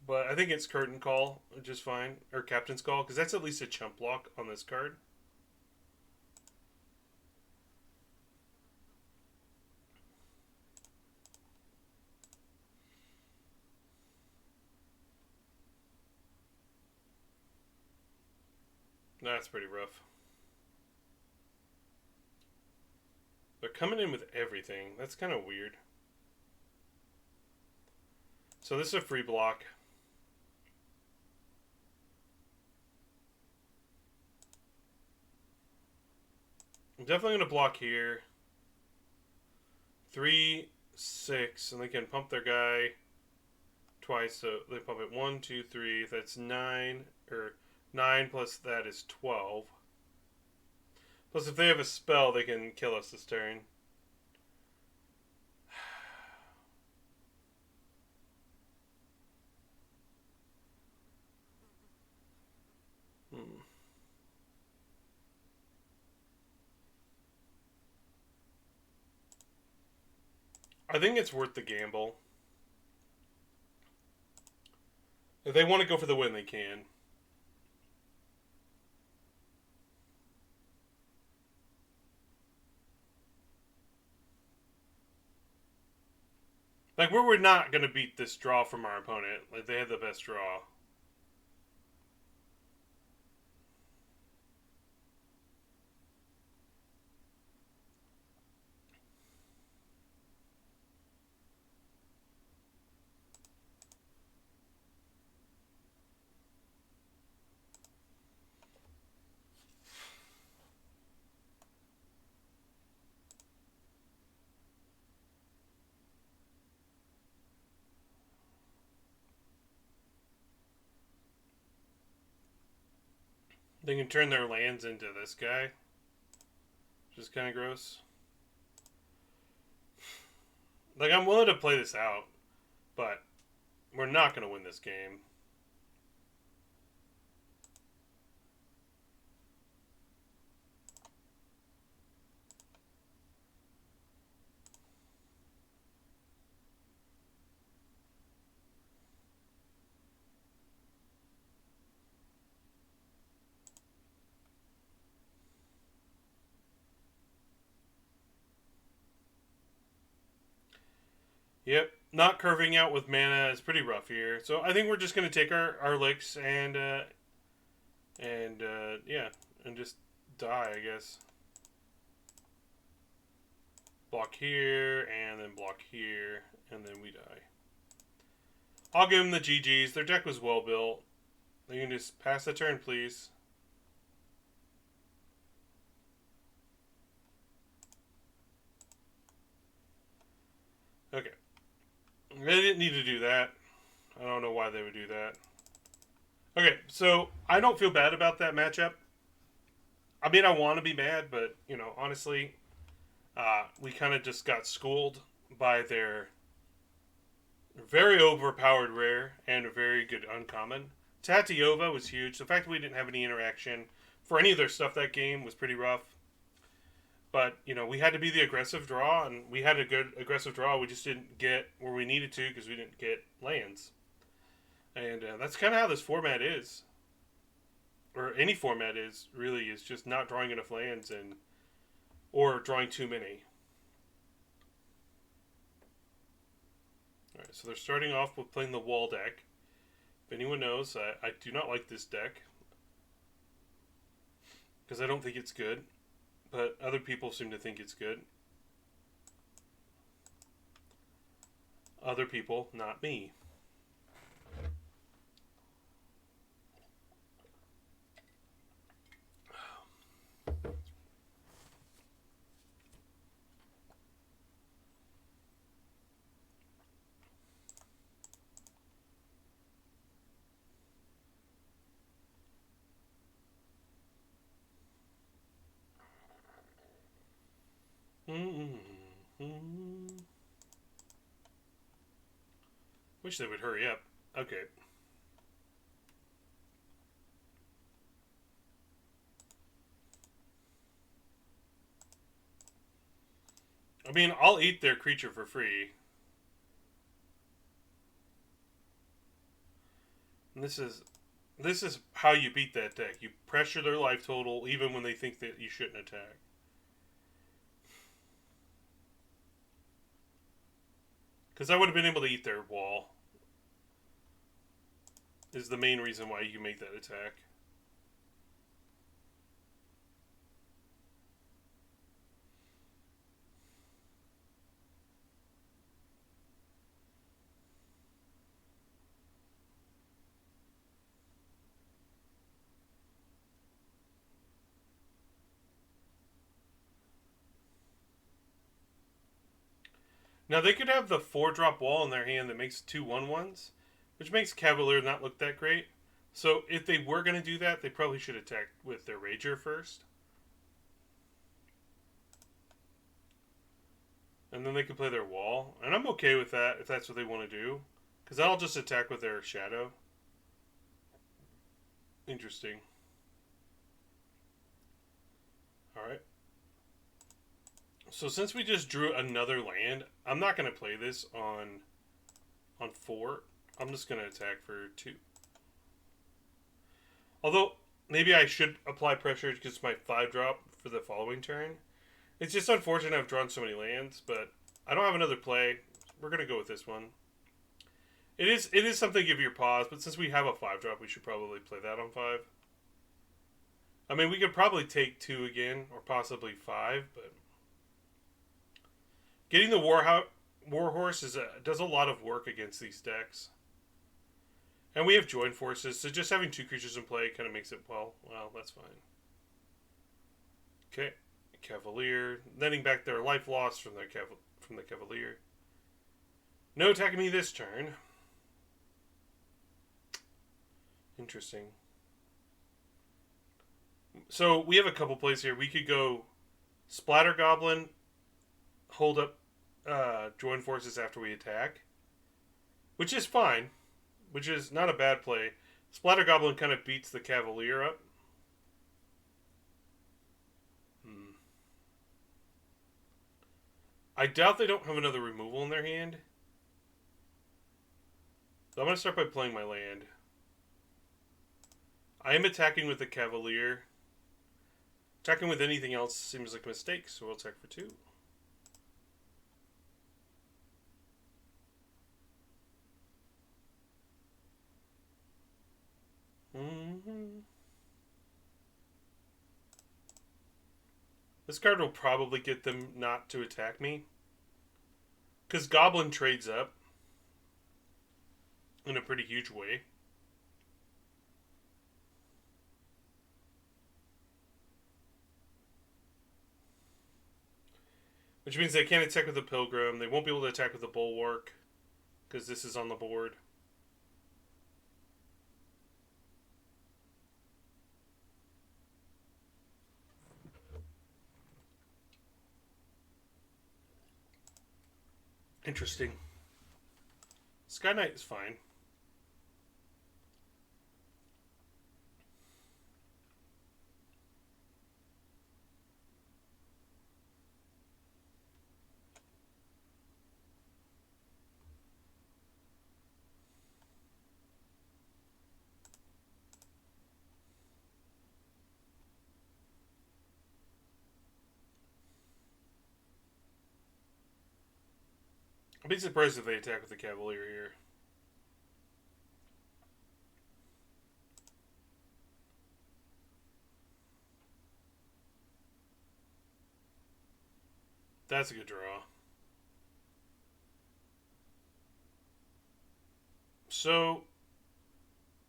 But I think it's Curtain Call, which is fine. Or Captain's Call, because that's at least a chump block on this card. That's pretty rough. They're coming in with everything. That's kind of weird. So this is a free block. I'm definitely going to block here. 3, 6, and they can pump their guy twice. So they pump it 1, 2, 3. That's 9, or 9 plus that is 12. Plus, if they have a spell, they can kill us this turn. Hmm. I think it's worth the gamble. If they want to go for the win, they can. Like, we're not going to beat this draw from our opponent. Like, they had the best draw. They can turn their lands into this guy, which is kind of gross. Like, I'm willing to play this out, but we're not going to win this game. Yep, not curving out with mana is pretty rough here. So I think we're just going to take our licks and yeah, and just die, I guess. Block here, and then block here, and then we die. I'll give them the GGs. Their deck was well built. They can just pass the turn, please. Okay. They didn't need to do that. I don't know why they would do that. Okay, so I don't feel bad about that matchup. I mean, I want to be mad, but, you know, honestly, we kind of just got schooled by their very overpowered rare and a very good uncommon. Tatiova was huge. The fact that we didn't have any interaction for any of their stuff that game was pretty rough. But, you know, we had to be the aggressive draw, and we had a good aggressive draw. We just didn't get where we needed to because we didn't get lands. And that's kind of how this format is. Or any format is, really, is just not drawing enough lands and or drawing too many. Alright, so they're starting off with playing the wall deck. If anyone knows, I do not like this deck. Because I don't think it's good. But other people seem to think it's good. Other people, not me. Wish they would hurry up. Okay. I mean, I'll eat their creature for free. And this is how you beat that deck. You pressure their life total even when they think that you shouldn't attack. Because I would have been able to eat their wall. Is the main reason why you can make that attack. Now they could have the 4-drop wall in their hand that makes 2/1/1s, which makes Cavalier not look that great. So if they were going to do that, they probably should attack with their Rager first. And then they can play their wall. And I'm okay with that if that's what they want to do. Because I'll just attack with their Shadow. Interesting. Alright. So since we just drew another land, I'm not going to play this on 4. I'm just going to attack for 2. Although, maybe I should apply pressure because it's my 5-drop for the following turn. It's just unfortunate I've drawn so many lands, but I don't have another play. We're going to go with this one. It is something to give your pause, but since we have a 5-drop, we should probably play that on 5. I mean, we could probably take 2 again, or possibly 5, but getting the Warhorse does a lot of work against these decks. And we have joined forces, so just having 2 creatures in play kind of makes it, well, that's fine. Okay, Cavalier. Netting back their life loss from the Cavalier. No attacking me this turn. Interesting. So we have a couple plays here. We could go Splatter Goblin, hold up join forces after we attack, which is fine. Which is not a bad play. Splatter Goblin kind of beats the Cavalier up. I doubt they don't have another removal in their hand. So I'm going to start by playing my land. I am attacking with the Cavalier. Attacking with anything else seems like a mistake, so we'll attack for 2. This card will probably get them not to attack me. Because Goblin trades up in a pretty huge way. Which means they can't attack with the Pilgrim. They won't be able to attack with the Bulwark. Because this is on the board. Interesting. Sky Knight is fine. I'd be surprised if they attack with the Cavalier here. That's a good draw. So,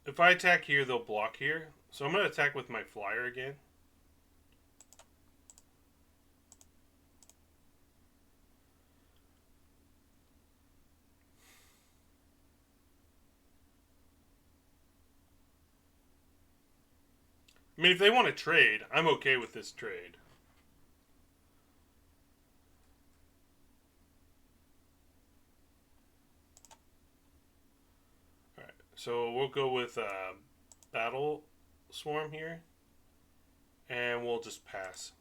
if I attack here, they'll block here. So I'm going to attack with my Flyer again. I mean, if they want to trade, I'm okay with this trade. Alright, so we'll go with Battle Swarm here. And we'll just pass.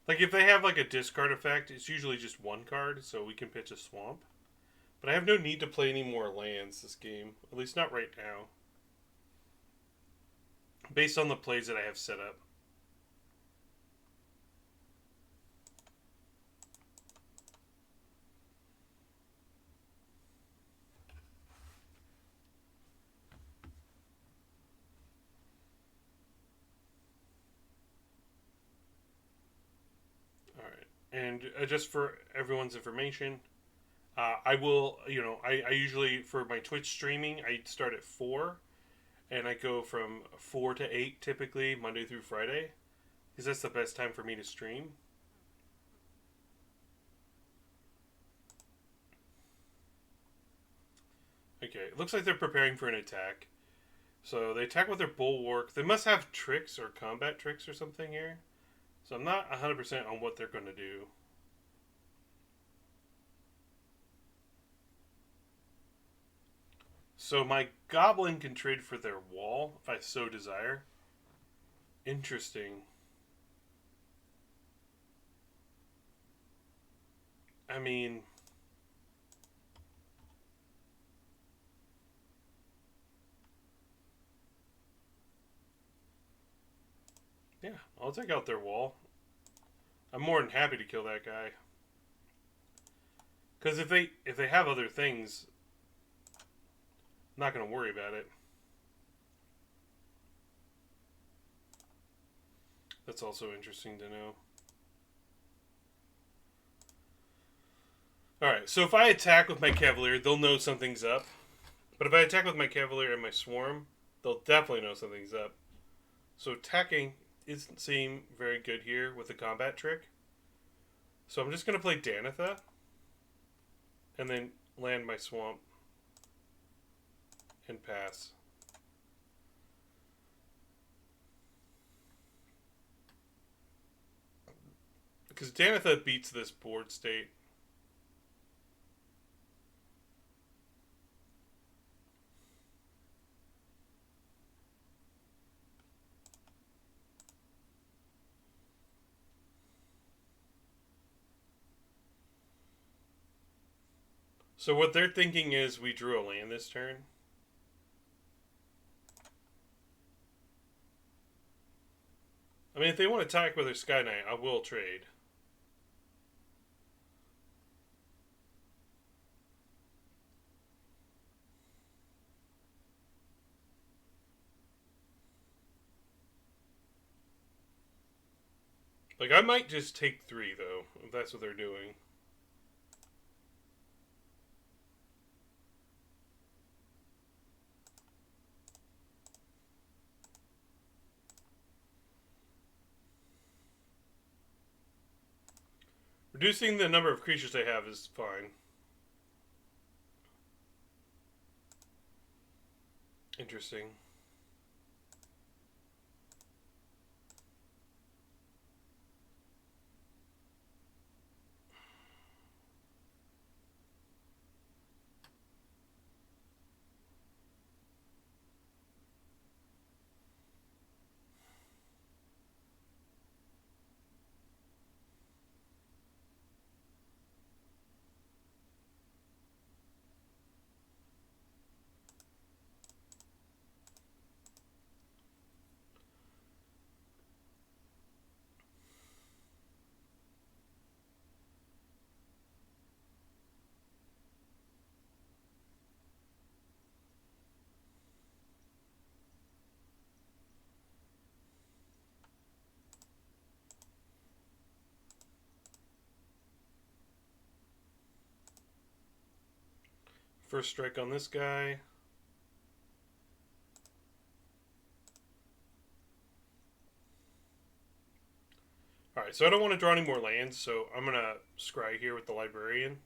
Like, if they have, like, a discard effect, it's usually just 1 card, so we can pitch a Swamp. But I have no need to play any more lands this game. At least not right now. Based on the plays that I have set up. Alright. And just for everyone's information, I will, I usually, for my Twitch streaming, I start at 4. And I go from 4 to 8 typically, Monday through Friday. Because that's the best time for me to stream. Okay, it looks like they're preparing for an attack. So they attack with their bulwark. They must have tricks or combat tricks or something here. So I'm not 100% on what they're going to do. So my goblin can trade for their wall if I so desire. Interesting. I mean, yeah, I'll take out their wall. I'm more than happy to kill that guy. Because if they have other things, I'm not going to worry about it. That's also interesting to know. Alright, so if I attack with my Cavalier, they'll know something's up. But if I attack with my Cavalier and my Swarm, they'll definitely know something's up. So attacking doesn't seem very good here with the combat trick. So I'm just going to play Danitha. And then land my Swamp. And pass. Because Danitha beats this board state. So what they're thinking is we drew a land this turn. I mean, if they want to attack with their Sky Knight, I will trade. Like, I might just take 3, though, if that's what they're doing. Reducing the number of creatures they have is fine. Interesting. First strike on this guy. Alright, so I don't want to draw any more lands, so I'm going to scry here with the Librarian.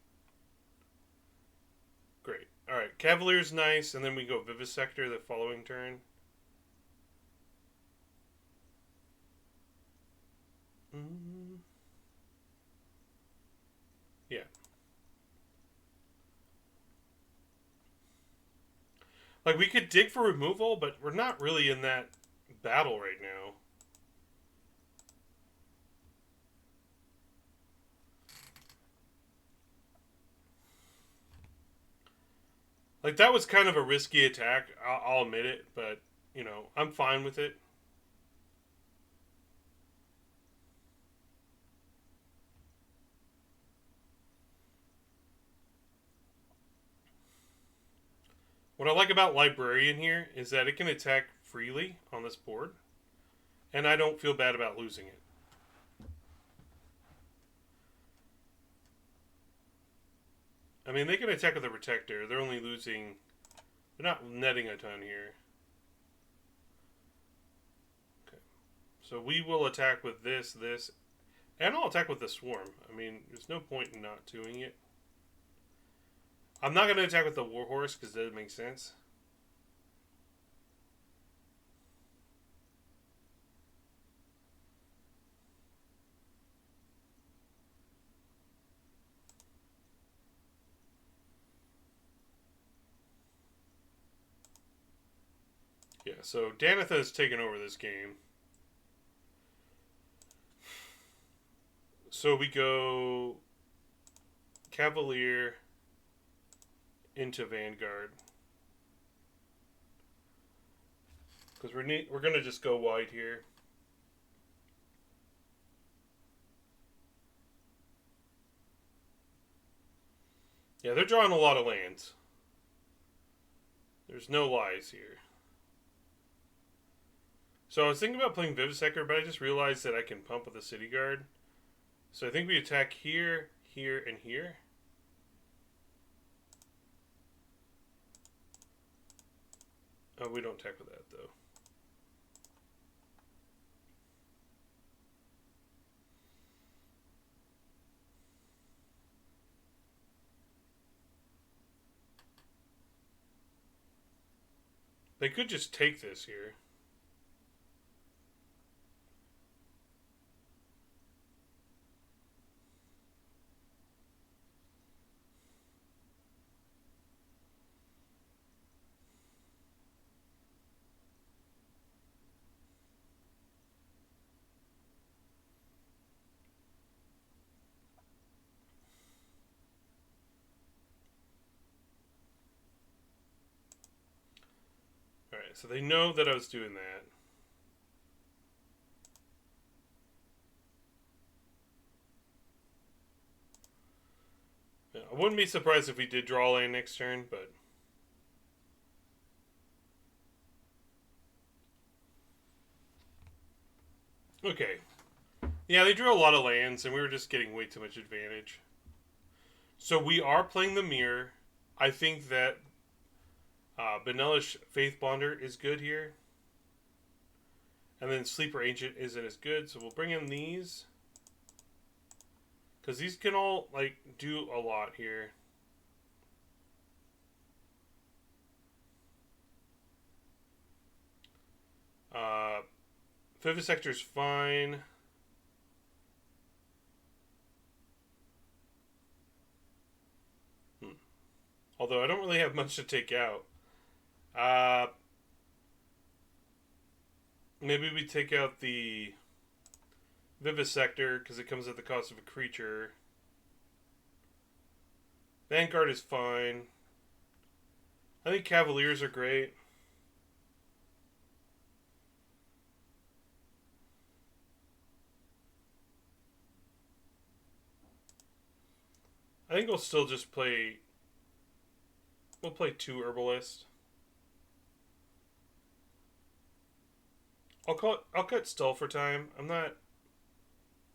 Great. Alright, Cavalier's nice, and then we go Vivisector the following turn. Yeah. Like, we could dig for removal, but we're not really in that battle right now. Like, that was kind of a risky attack, I'll admit it, but, you know, I'm fine with it. What I like about Librarian here is that it can attack freely on this board, and I don't feel bad about losing it. I mean, they can attack with a Protector. They're only losing... They're not netting a ton here. Okay. So we will attack with this, and I'll attack with the Swarm. I mean, there's no point in not doing it. I'm not going to attack with the Warhorse because that doesn't make sense. Yeah, so Danitha has taken over this game. So we go Cavalier into Vanguard. Because we're going to just go wide here. Yeah, they're drawing a lot of lands. There's no lies here. So I was thinking about playing Vivisector, but I just realized that I can pump with a City Guard. So I think we attack here, here, and here. Oh, we don't attack with that, though. They could just take this here. Alright, so they know that I was doing that. Yeah, I wouldn't be surprised if we did draw land next turn, but... Okay. Yeah, they drew a lot of lands, and we were just getting way too much advantage. So we are playing the mirror. I think that Benelish Faith Bonder is good here. And then Sleeper Ancient isn't as good, so we'll bring in these. Because these can all, like, do a lot here. Vivisector's fine. Although I don't really have much to take out. Maybe we take out the Vivisector because it comes at the cost of a creature. Vanguard is fine. I think Cavaliers are great. I think we'll still just play... We'll play 2 Herbalist. I'll cut Stall for time. I'm not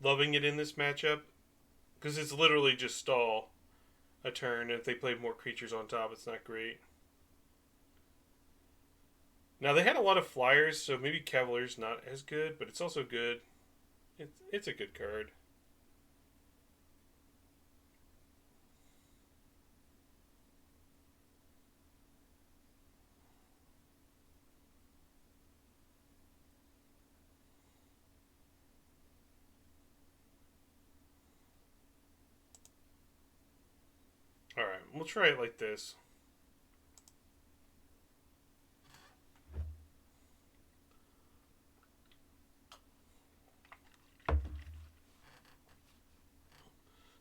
loving it in this matchup because it's literally just stall a turn. If they play more creatures on top, it's not great. Now they had a lot of flyers, so maybe Cavalier's not as good, but it's also good. It's a good card. Alright, we'll try it like this.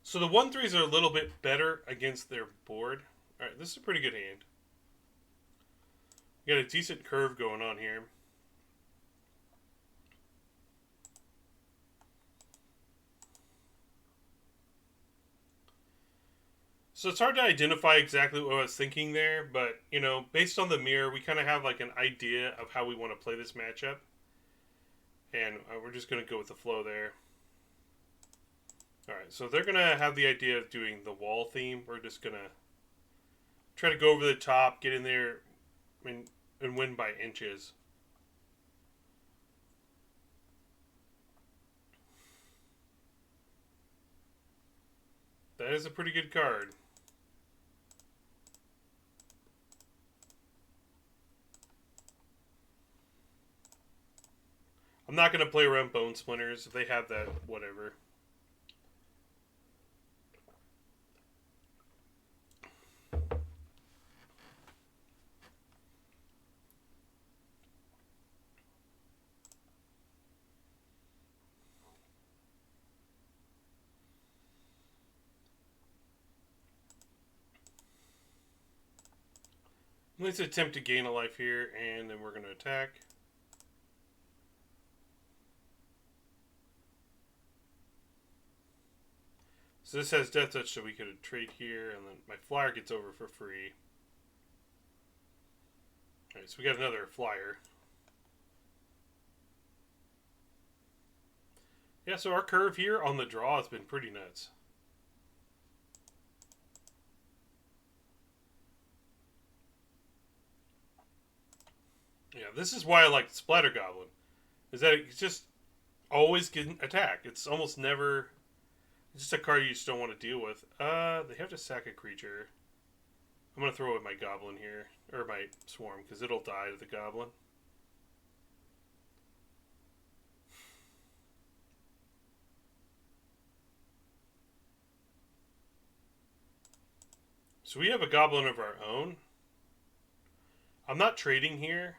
So the 1/3s are a little bit better against their board. Alright, this is a pretty good hand. You got a decent curve going on here. So it's hard to identify exactly what I was thinking there, but, you know, based on the mirror, we kind of have like an idea of how we want to play this matchup. And we're just going to go with the flow there. Alright, so they're going to have the idea of doing the wall theme. We're just going to try to go over the top, get in there, and win by inches. is a pretty good card. I'm not going to play around Bone Splinters. If they have that, whatever. Let's attempt to gain a life here, and then we're going to attack. So this has Death Touch, so we could trade here, and then my flyer gets over for free. Alright, so we got another flyer. Yeah, so our curve here on the draw has been pretty nuts. Yeah, this is why I like Splatter Goblin. Is that it's just always getting attack. It's almost never... It's just a card you just don't want to deal with. They have to sack a creature. I'm going to throw away my Goblin here. Or my Swarm, because it'll die to the Goblin. So we have a Goblin of our own. I'm not trading here.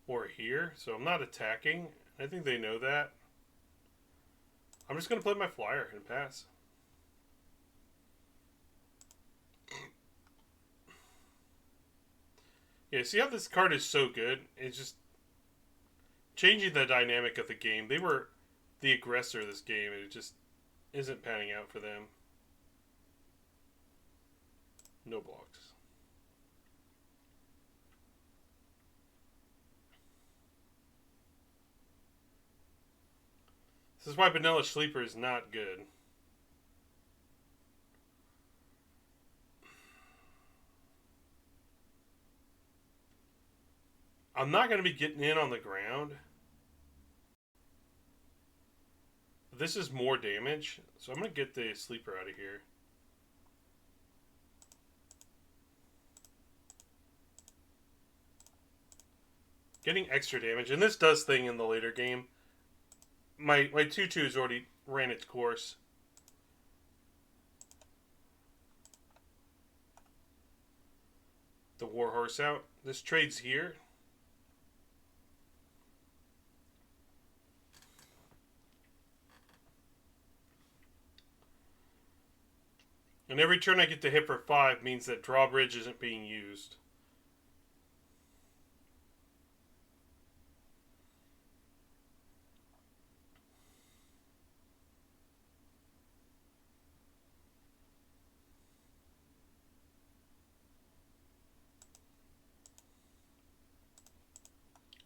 Or here. So I'm not attacking. I think they know that. I'm just going to play my flyer and pass. Yeah, see how this card is so good? It's just changing the dynamic of the game. They were the aggressor this game, and it just isn't panning out for them. No blocks. This is why Vanilla Sleeper is not good. I'm not going to be getting in on the ground. This is more damage, so I'm going to get the Sleeper out of here. Getting extra damage, and this does thing in the later game. My 2/2's already ran its course. The Warhorse out. This trade's here. And every turn I get to hit for 5 means that Drawbridge isn't being used.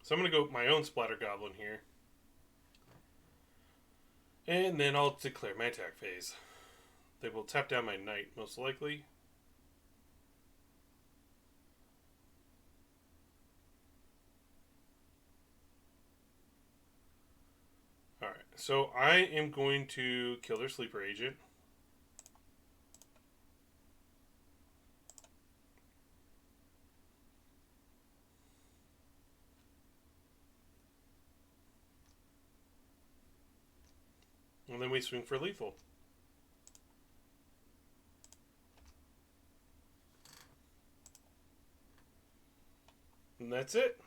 So I'm going to go with my own Splatter Goblin here. And then I'll declare my attack phase. They will tap down my Knight, most likely. Alright, so I am going to kill their Sleeper Agent. And then we swing for lethal. And that's it.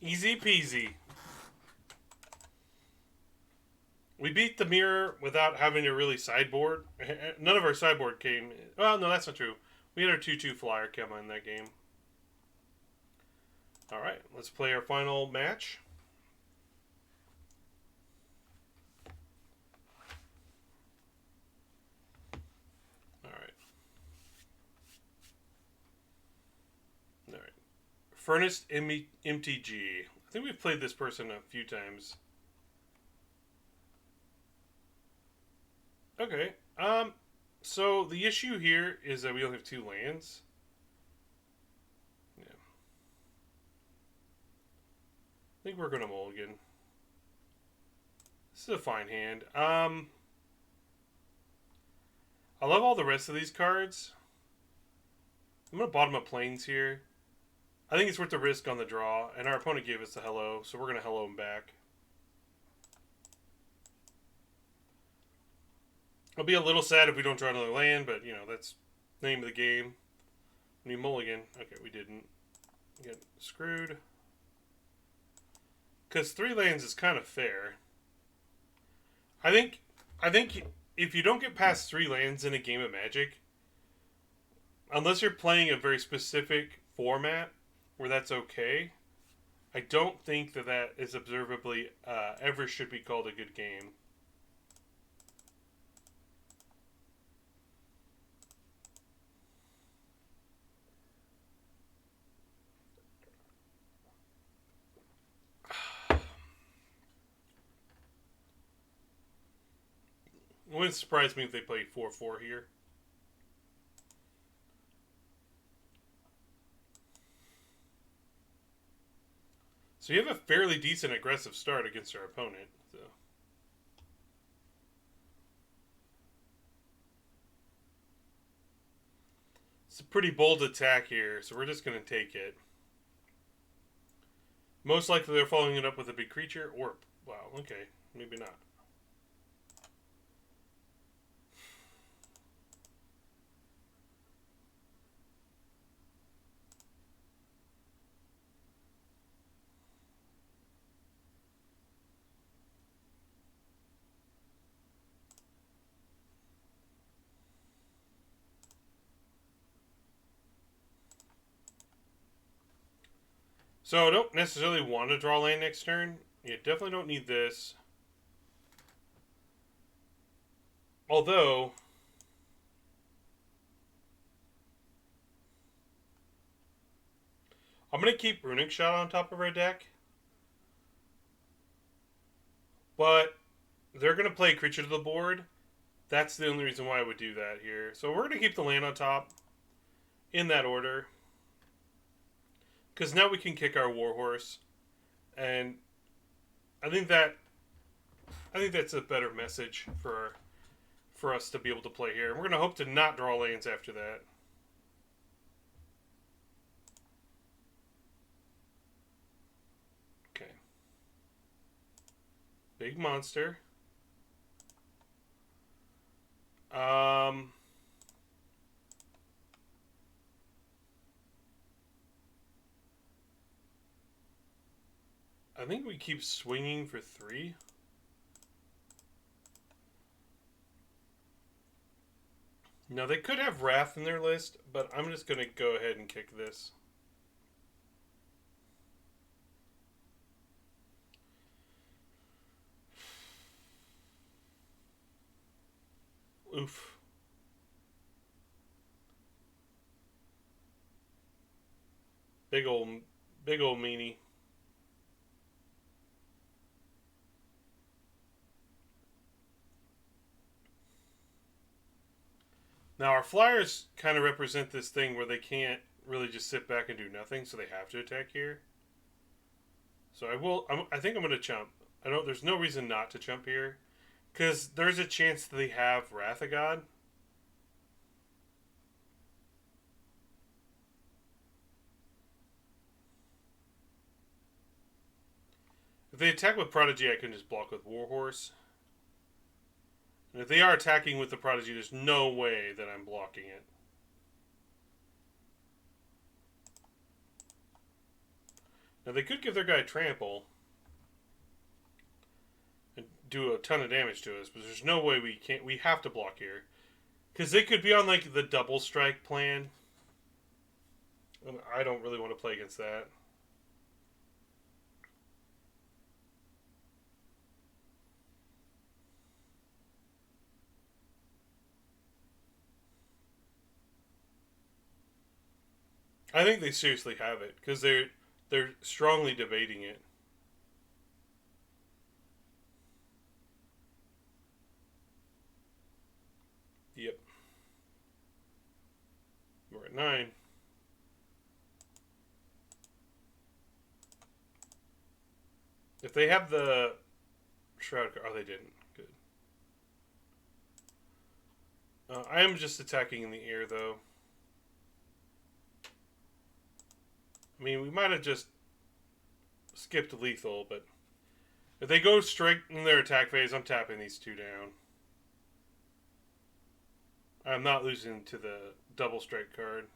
Easy peasy. We beat the mirror without having to really sideboard. None of our sideboard came... Well, no, that's not true. We had our 2/2 flyer come in that game. Alright, let's play our final match. Furnace MTG. I think we've played this person a few times. Okay. So the issue here is that we only have 2 lands. Yeah. I think we're gonna mulligan. This is a fine hand. I love all the rest of these cards. I'm going to bottom up planes here. I think it's worth the risk on the draw, and our opponent gave us the hello, so we're going to hello him back. I'll be a little sad if we don't draw another land, but, you know, that's the name of the game. New mulligan. Okay, we didn't. Get screwed. Because 3 lands is kind of fair. I think if you don't get past 3 lands in a game of Magic, unless you're playing a very specific format where that's okay, I don't think that is observably ever should be called a good game. It wouldn't surprise me if they play 4-4 here. So you have a fairly decent aggressive start against our opponent. So. It's a pretty bold attack here, so we're just going to take it. Most likely they're following it up with a big creature, or... Wow, okay, maybe not. So I don't necessarily want to draw land next turn. You definitely don't need this. Although... I'm going to keep Runic Shot on top of our deck. But they're going to play a creature to the board. That's the only reason why I would do that here. So we're going to keep the land on top in that order. Because now we can kick our Warhorse. And I think that's a better message for us to be able to play here. And we're going to hope to not draw lands after that. Okay. Big monster. I think we keep swinging for 3. Now, they could have Wrath in their list, but I'm just going to go ahead and kick this. Oof. Big old meanie. Now, our flyers kind of represent this thing where they can't really just sit back and do nothing, so they have to attack here. So I think I'm going to chump. There's no reason not to chump here, because there's a chance that they have Wrath of God. If they attack with Prodigy, I can just block with Warhorse. And if they are attacking with the Prodigy, there's no way that I'm blocking it. Now, they could give their guy Trample and do a ton of damage to us, but there's no way we can't. We have to block here. Because they could be on, like, the double strike plan. And I don't really want to play against that. I think they seriously have it, because they're strongly debating it. Yep. We're at 9. If they have the Shroud card... Oh, they didn't. Good. I am just attacking in the air, though. I mean, we might have just skipped lethal, but if they go straight in their attack phase, I'm tapping these two down. I'm not losing to the double strike card.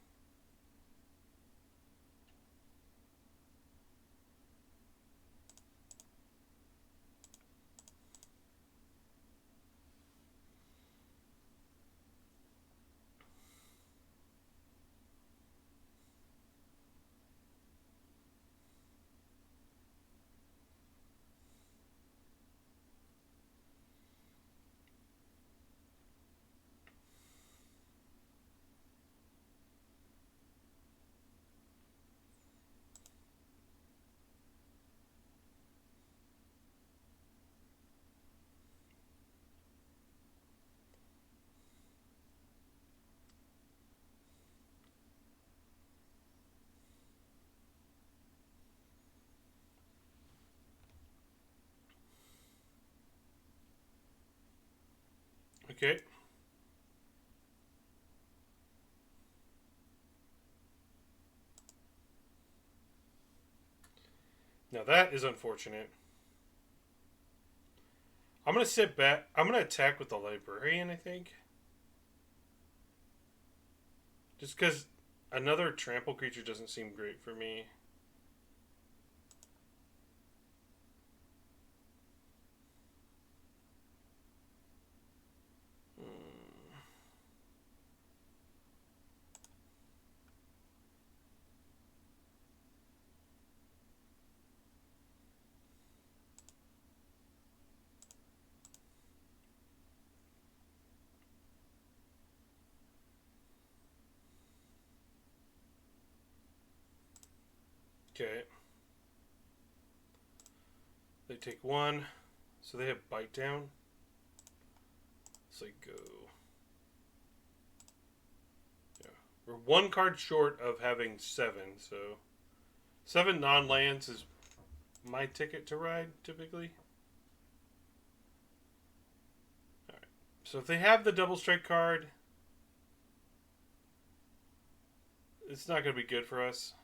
Okay. Now that is unfortunate. I'm going to sit back. I'm going to attack with the librarian, I think. Just because another trample creature doesn't seem great for me. Okay. They take one. So they have bite down. So they go. Yeah. We're one card short of having 7, so 7 non-lands is my ticket to ride, typically. Alright. So if they have the double strike card, it's not going to be good for us.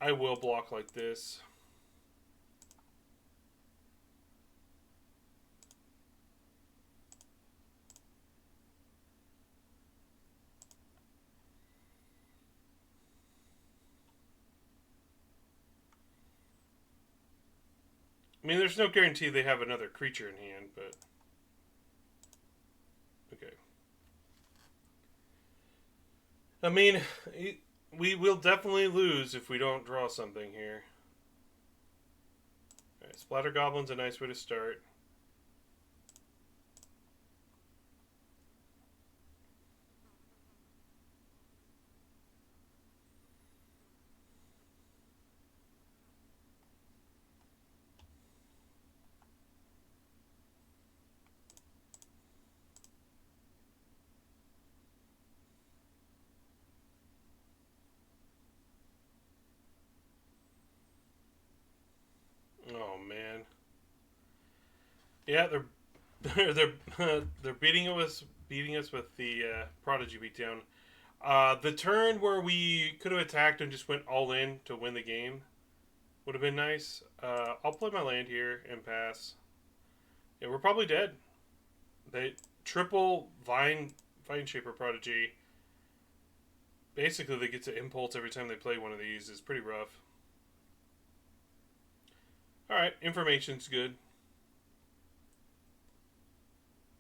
I will block like this. I mean, there's no guarantee they have another creature in hand, but... Okay. I mean, we will definitely lose if we don't draw something here. Alright, Splatter Goblin's a nice way to start. Oh man. Yeah, they're beating us with the Prodigy beatdown. The turn where we could have attacked and just went all in to win the game would have been nice. I'll play my land here and pass. Yeah, we're probably dead. They triple Vine Shaper Prodigy. Basically, they get to impulse every time they play one of these. It's pretty rough. Alright, information's good.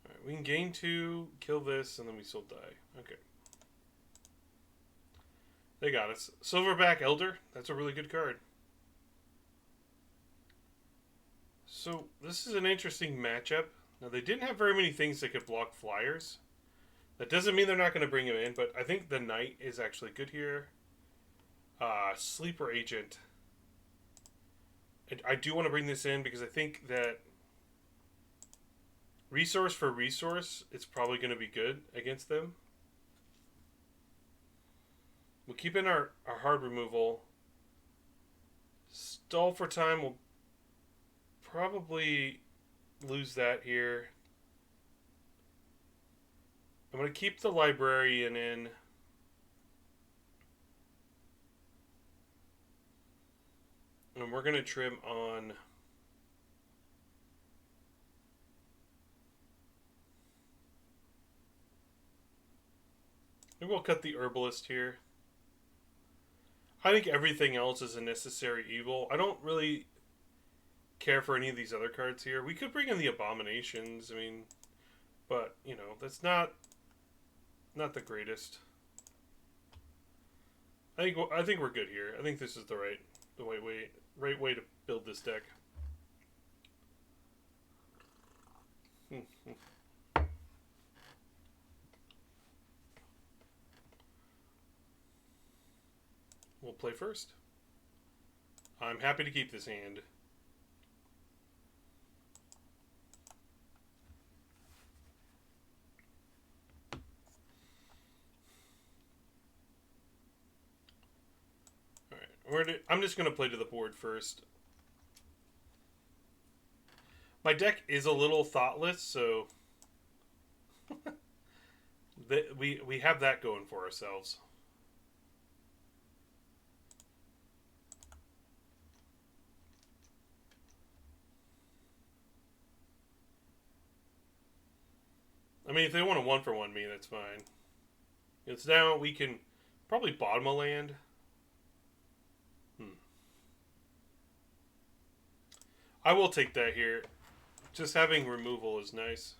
Alright, we can gain 2, kill this, and then we still die. Okay. They got us. Silverback Elder. That's a really good card. So, this is an interesting matchup. Now, they didn't have very many things that could block flyers. That doesn't mean they're not going to bring him in, but I think the Knight is actually good here. Sleeper Agent. I do want to bring this in because I think that Resource for resource, it's probably going to be good against them. We'll keep in our hard removal. Stall for time, we'll probably lose that here. I'm going to keep the librarian in. And we're going to trim on. Maybe we'll cut the herbalist here. I think everything else is a necessary evil. I don't really care for any of these other cards here. We could bring in the abominations. I mean, but you know that's not the greatest. I think we're good here. I think this is the right way to build this deck. We'll play first. I'm happy to keep this hand. Alright, I'm just going to play to the board first. My deck is a little thoughtless, so we have that going for ourselves. I mean, if they want a 1-for-1 me, that's fine. It's now we can probably bottom a land. I will take that here. Just having removal is nice.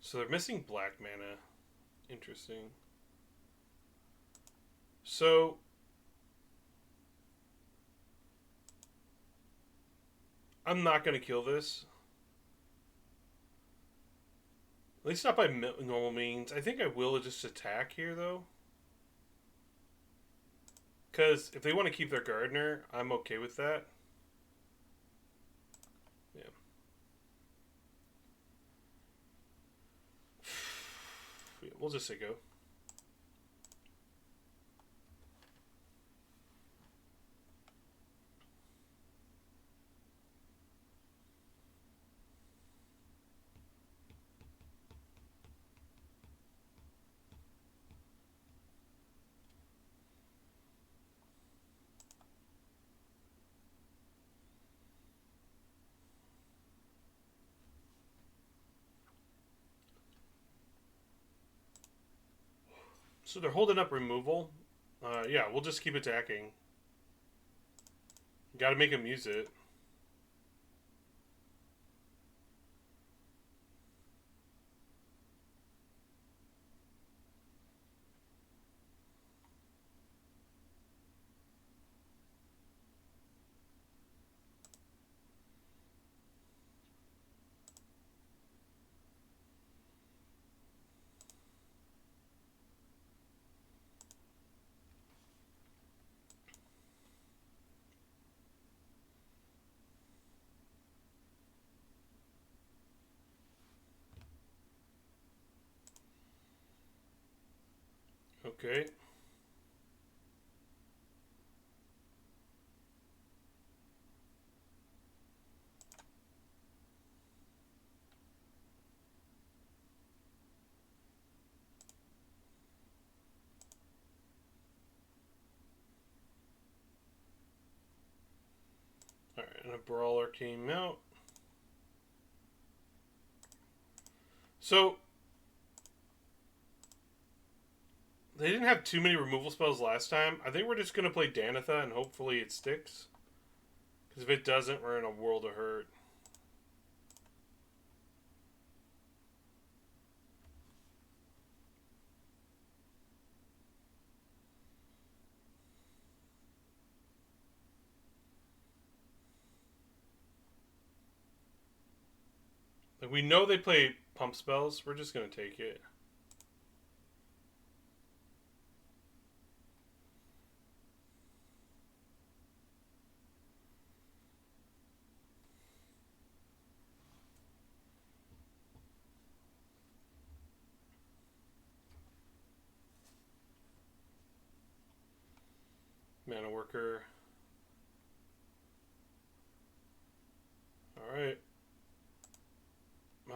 So they're missing black mana. Interesting. So I'm not going to kill this. At least not by normal means. I think I will just attack here, though. Because if they want to keep their gardener, I'm okay with that. Yeah. We'll just say go. So they're holding up removal. Yeah, we'll just keep attacking. Gotta make him use it. Okay. Alright, and a brawler came out. So they didn't have too many removal spells last time. I think we're just going to play Danitha and hopefully it sticks. Because if it doesn't, we're in a world of hurt. Like, we know they play pump spells. We're just going to take it. Mana worker. Alright.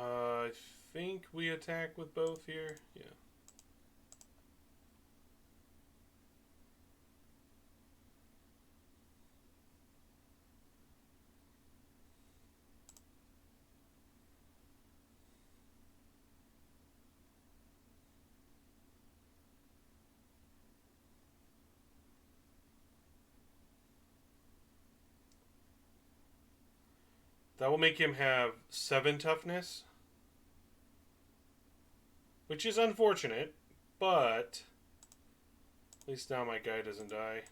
I think we attack with both here. Yeah. That will make him have 7 toughness. Which is unfortunate, but at least now my guy doesn't die.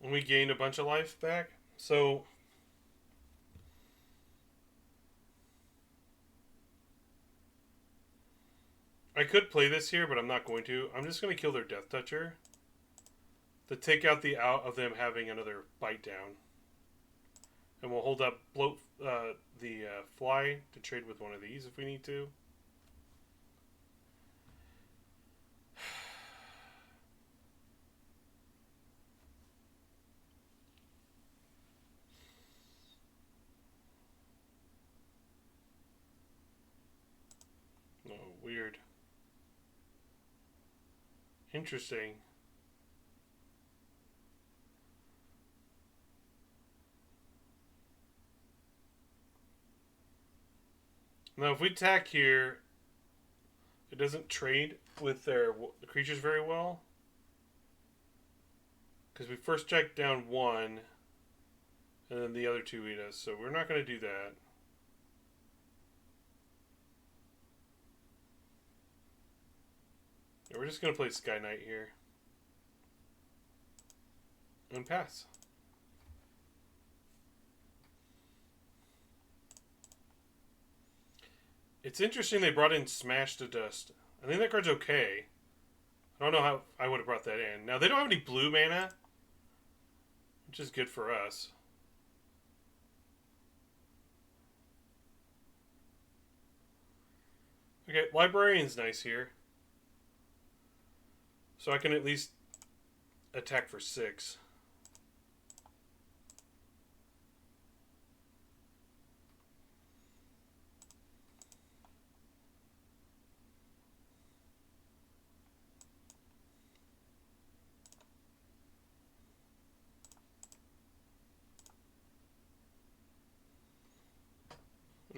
And we gained a bunch of life back. So I could play this here, but I'm not going to. I'm just going to kill their Death Toucher to take out the out of them having another bite down. And we'll hold up bloat the fly to trade with one of these if we need to. Oh, weird. Interesting. Now, if we attack here, it doesn't trade with their creatures very well. Because we first check down one, and then the other two eat us. So we're not going to do that. Yeah, we're just going to play Sky Knight here. And pass. It's interesting they brought in Smash to Dust. I think that card's okay. I don't know how I would have brought that in. Now, they don't have any blue mana, which is good for us. Okay, Librarian's nice here. So I can at least attack for 6.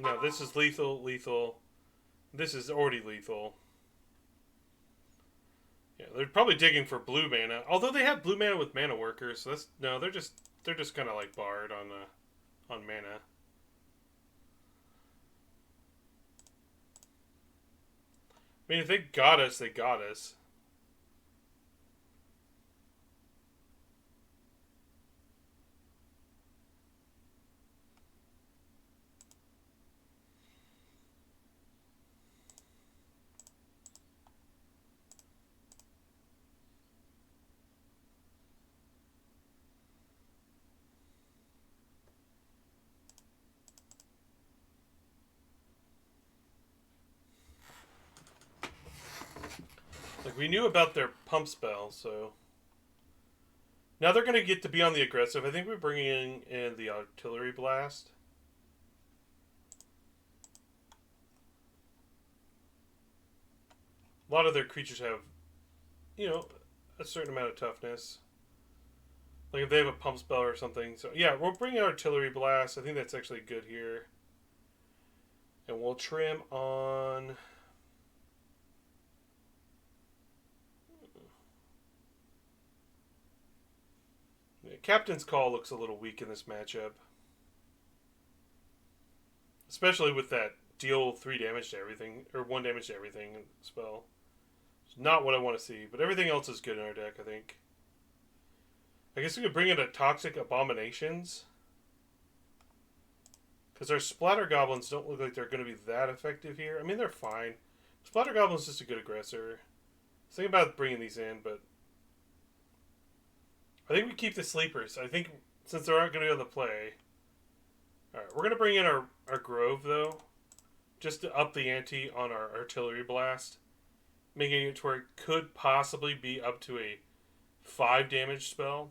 No, this is lethal, lethal. This is already lethal. Yeah, they're probably digging for blue mana. Although they have blue mana with mana workers, so that's no, they're just kind of like barred on mana. I mean, if they got us, they got us. Like, we knew about their pump spell, so now they're going to get to be on the aggressive. I think we're bringing in the artillery blast. A lot of their creatures have, a certain amount of toughness. Like if they have a pump spell or something. So yeah, we'll bring in artillery blast. I think that's actually good here. And we'll trim on. Captain's Call looks a little weak in this matchup. Especially with that deal 3 damage to everything, or 1 damage to everything spell. It's not what I want to see, but everything else is good in our deck, I think. I guess we could bring in a Toxic Abominations. Because our Splatter Goblins don't look like they're going to be that effective here. I mean, they're fine. Splatter Goblin's just a good aggressor. Think about bringing these in, but I think we keep the sleepers. I think since there aren't going to be able to play. Alright, we're going to bring in our Grove, though. Just to up the ante on our Artillery Blast. Making it to where it could possibly be up to a 5 damage spell.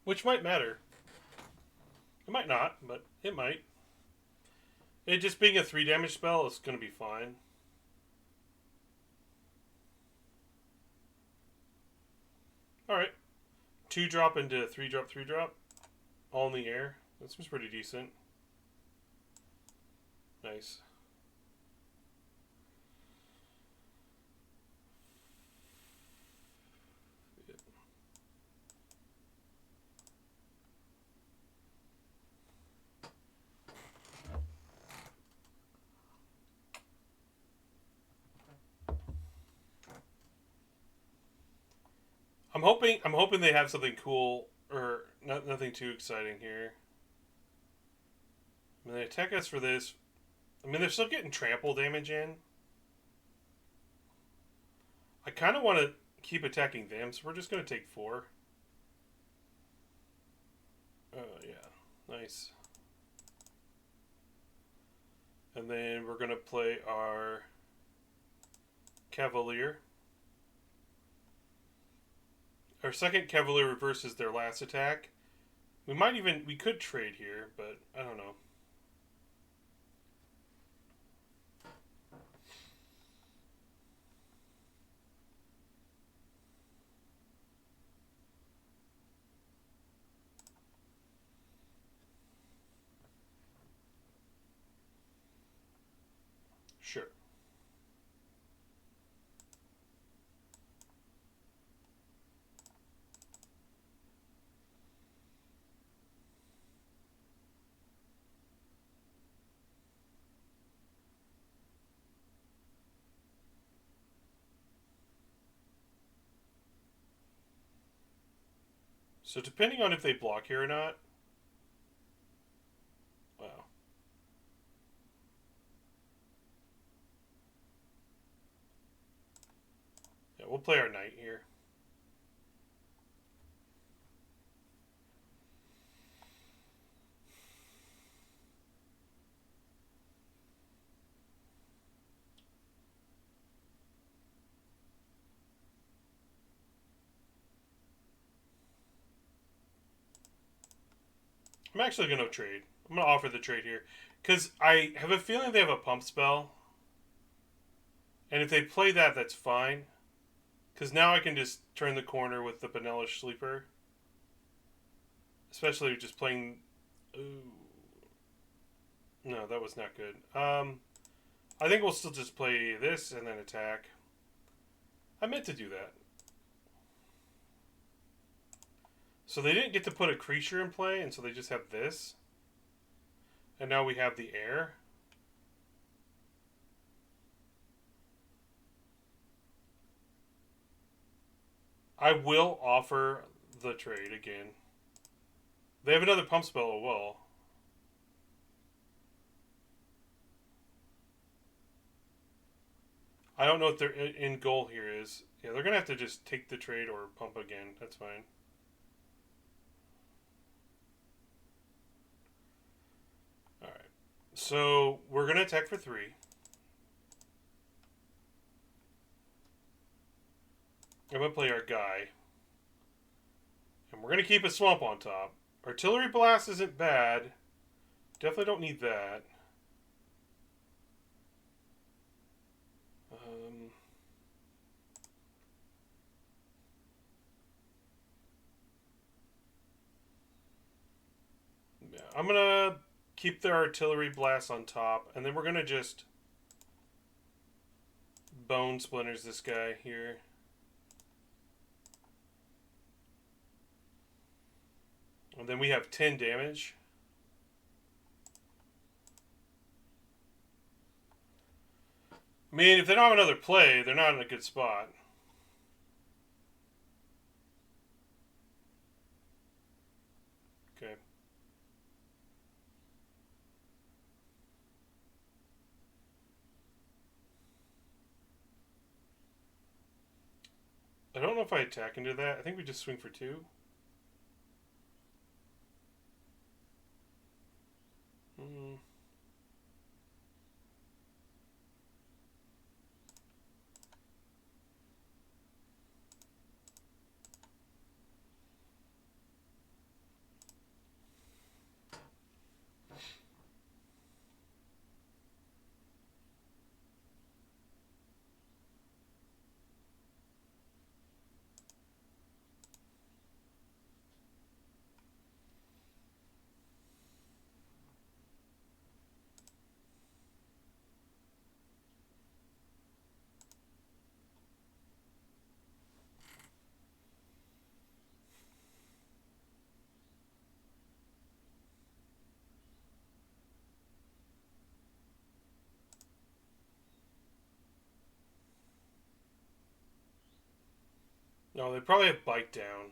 Which might matter. It might not, but it might. It just being a 3 damage spell is going to be fine. Alright. 2-drop into 3-drop, 3-drop. All in the air. That seems pretty decent. Nice. I'm hoping they have something cool or nothing too exciting here. I mean, they attack us for this. I mean, they're still getting trample damage in. I kind of want to keep attacking them, so we're just going to take 4. Oh, yeah. Nice. And then we're going to play our Cavalier. Our second Cavalier reverses their last attack. We could trade here, but I don't know. Sure. So depending on if they block here or not. Wow. Yeah, we'll play our knight here. I'm actually going to trade. I'm going to offer the trade here. Because I have a feeling they have a pump spell. And if they play that, that's fine. Because now I can just turn the corner with the Benelish Sleeper. Especially just playing... Ooh. No, that was not good. I think we'll still just play this and then attack. I meant to do that. So they didn't get to put a creature in play, and so they just have this. And now we have the air. I will offer the trade again. They have another pump spell as well. I don't know what their end goal here is. Yeah, they're going to have to just take the trade or pump again. That's fine. Alright. So, we're going to attack for 3. I'm going to play our guy. And we're going to keep a swamp on top. Artillery Blast isn't bad. Definitely don't need that. Yeah, I'm going to keep the Artillery Blast on top. And then we're going to just Bone Splinters this guy here. And then we have 10 damage. I mean, if they don't have another play, they're not in a good spot. Okay. I don't know if I attack into that. I think we just swing for 2. Mm. No, they probably have bite down.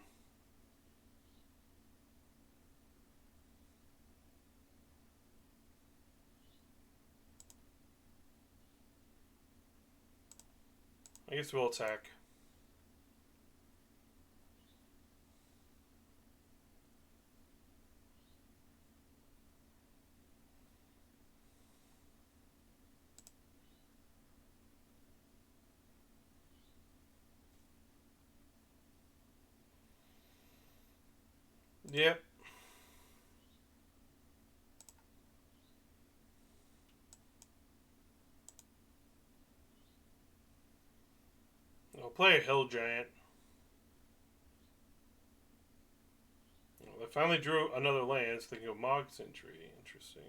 I guess we'll attack. Yep. I'll play a Hill Giant. Well, I finally drew another land, thinking of Mog's Entry. Interesting.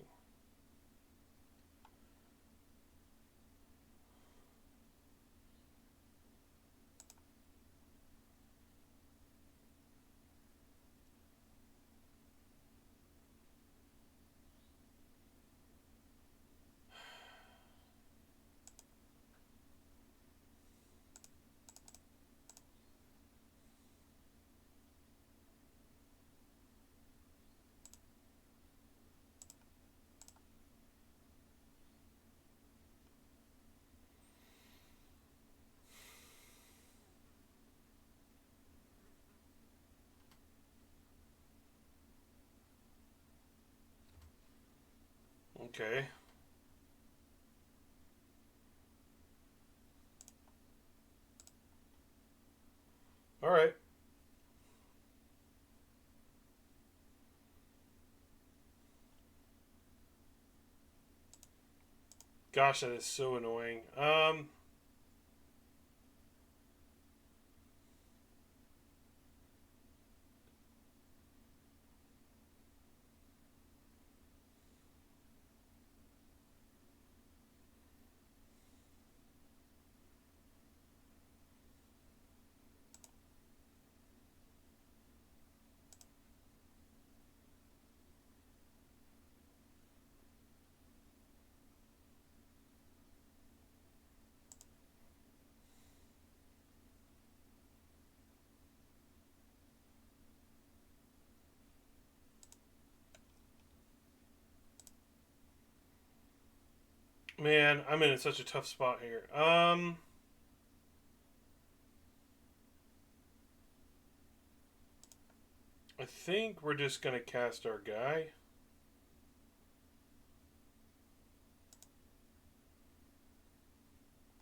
Okay. All right. Gosh, that is so annoying. Man, I'm in such a tough spot here. I think we're just gonna cast our guy.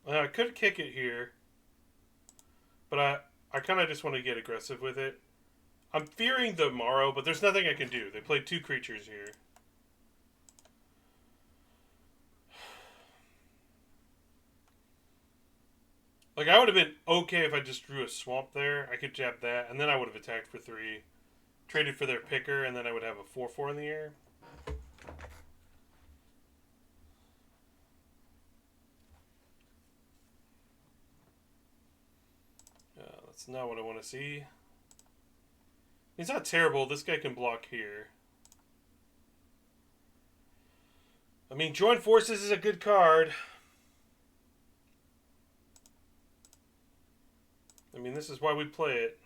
I could kick it here, but I kind of just want to get aggressive with it. I'm fearing the Morrow, but there's nothing I can do. They played 2 creatures here. Like, I would have been okay if I just drew a swamp there. I could jab that, and then I would have attacked for 3, traded for their picker, and then I would have a 4/4 in the air. That's not what I want to see. He's not terrible. This guy can block here. I mean, Join Forces is a good card. mean, this is why we play it.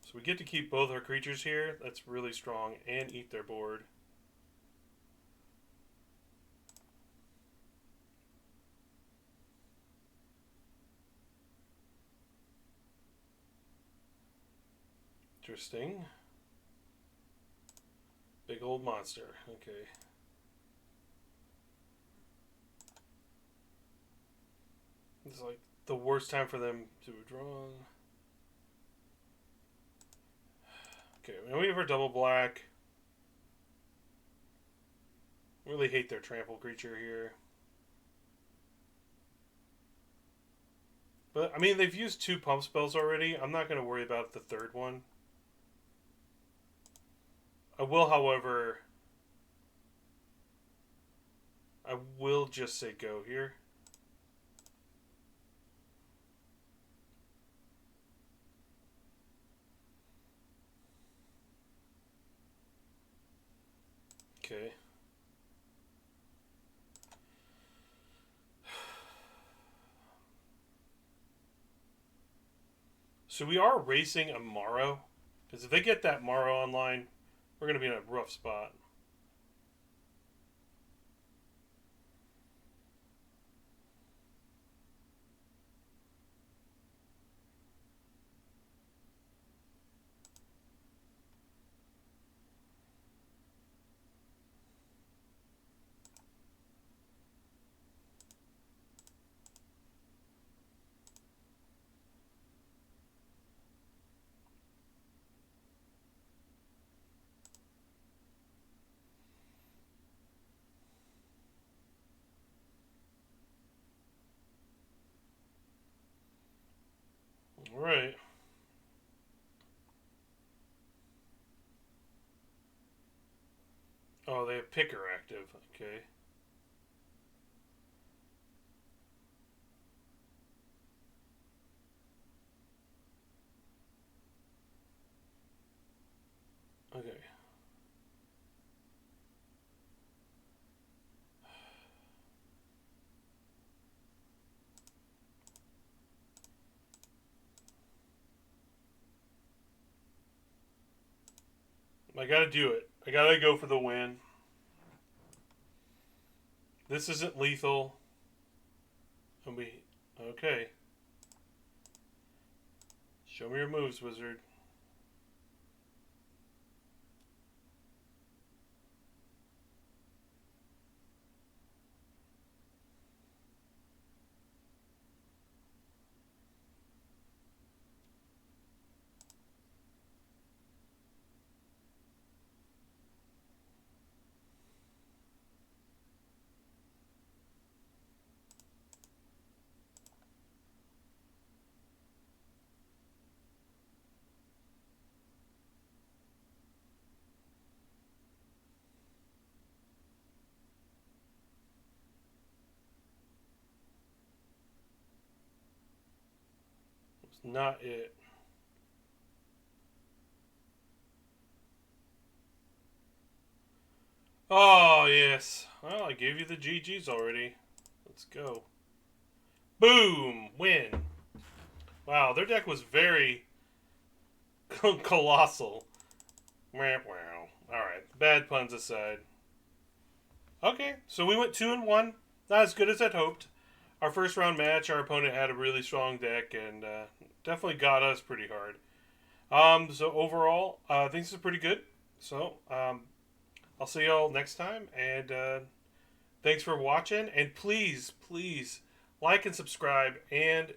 So we get to keep both our creatures here. That's really strong. And eat their board. Interesting. Big old monster. Okay. It's like the worst time for them to draw. Okay, now we have our double black. Really hate their trample creature here. But, I mean, they've used 2 pump spells already. I'm not going to worry about the third one. I will, however... I will just say go here. Okay. So we are racing a Morrow. Because if they get that Morrow online, we're going to be in a rough spot. Alright. Oh, they have Picker active. Okay. Okay. I gotta do it. I gotta go for the win. This isn't lethal. And we... Okay. Show me your moves, wizard. It's not it. Oh, yes. Well, I gave you the GGs already. Let's go. Boom! Win. Wow, their deck was very colossal. Wow. Alright, bad puns aside. Okay, so we went 2-1. Not as good as I'd hoped. Our first round match, our opponent had a really strong deck and definitely got us pretty hard. So overall, I think this is pretty good. So I'll see y'all next time, and thanks for watching. And please, please like and subscribe. And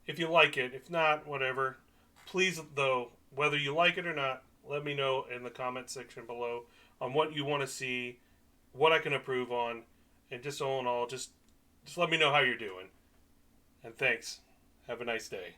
if you like it, if not, whatever. Please, though, whether you like it or not, let me know in the comment section below on what you want to see, what I can improve on, and just all in all, just let me know how you're doing. And thanks. Have a nice day.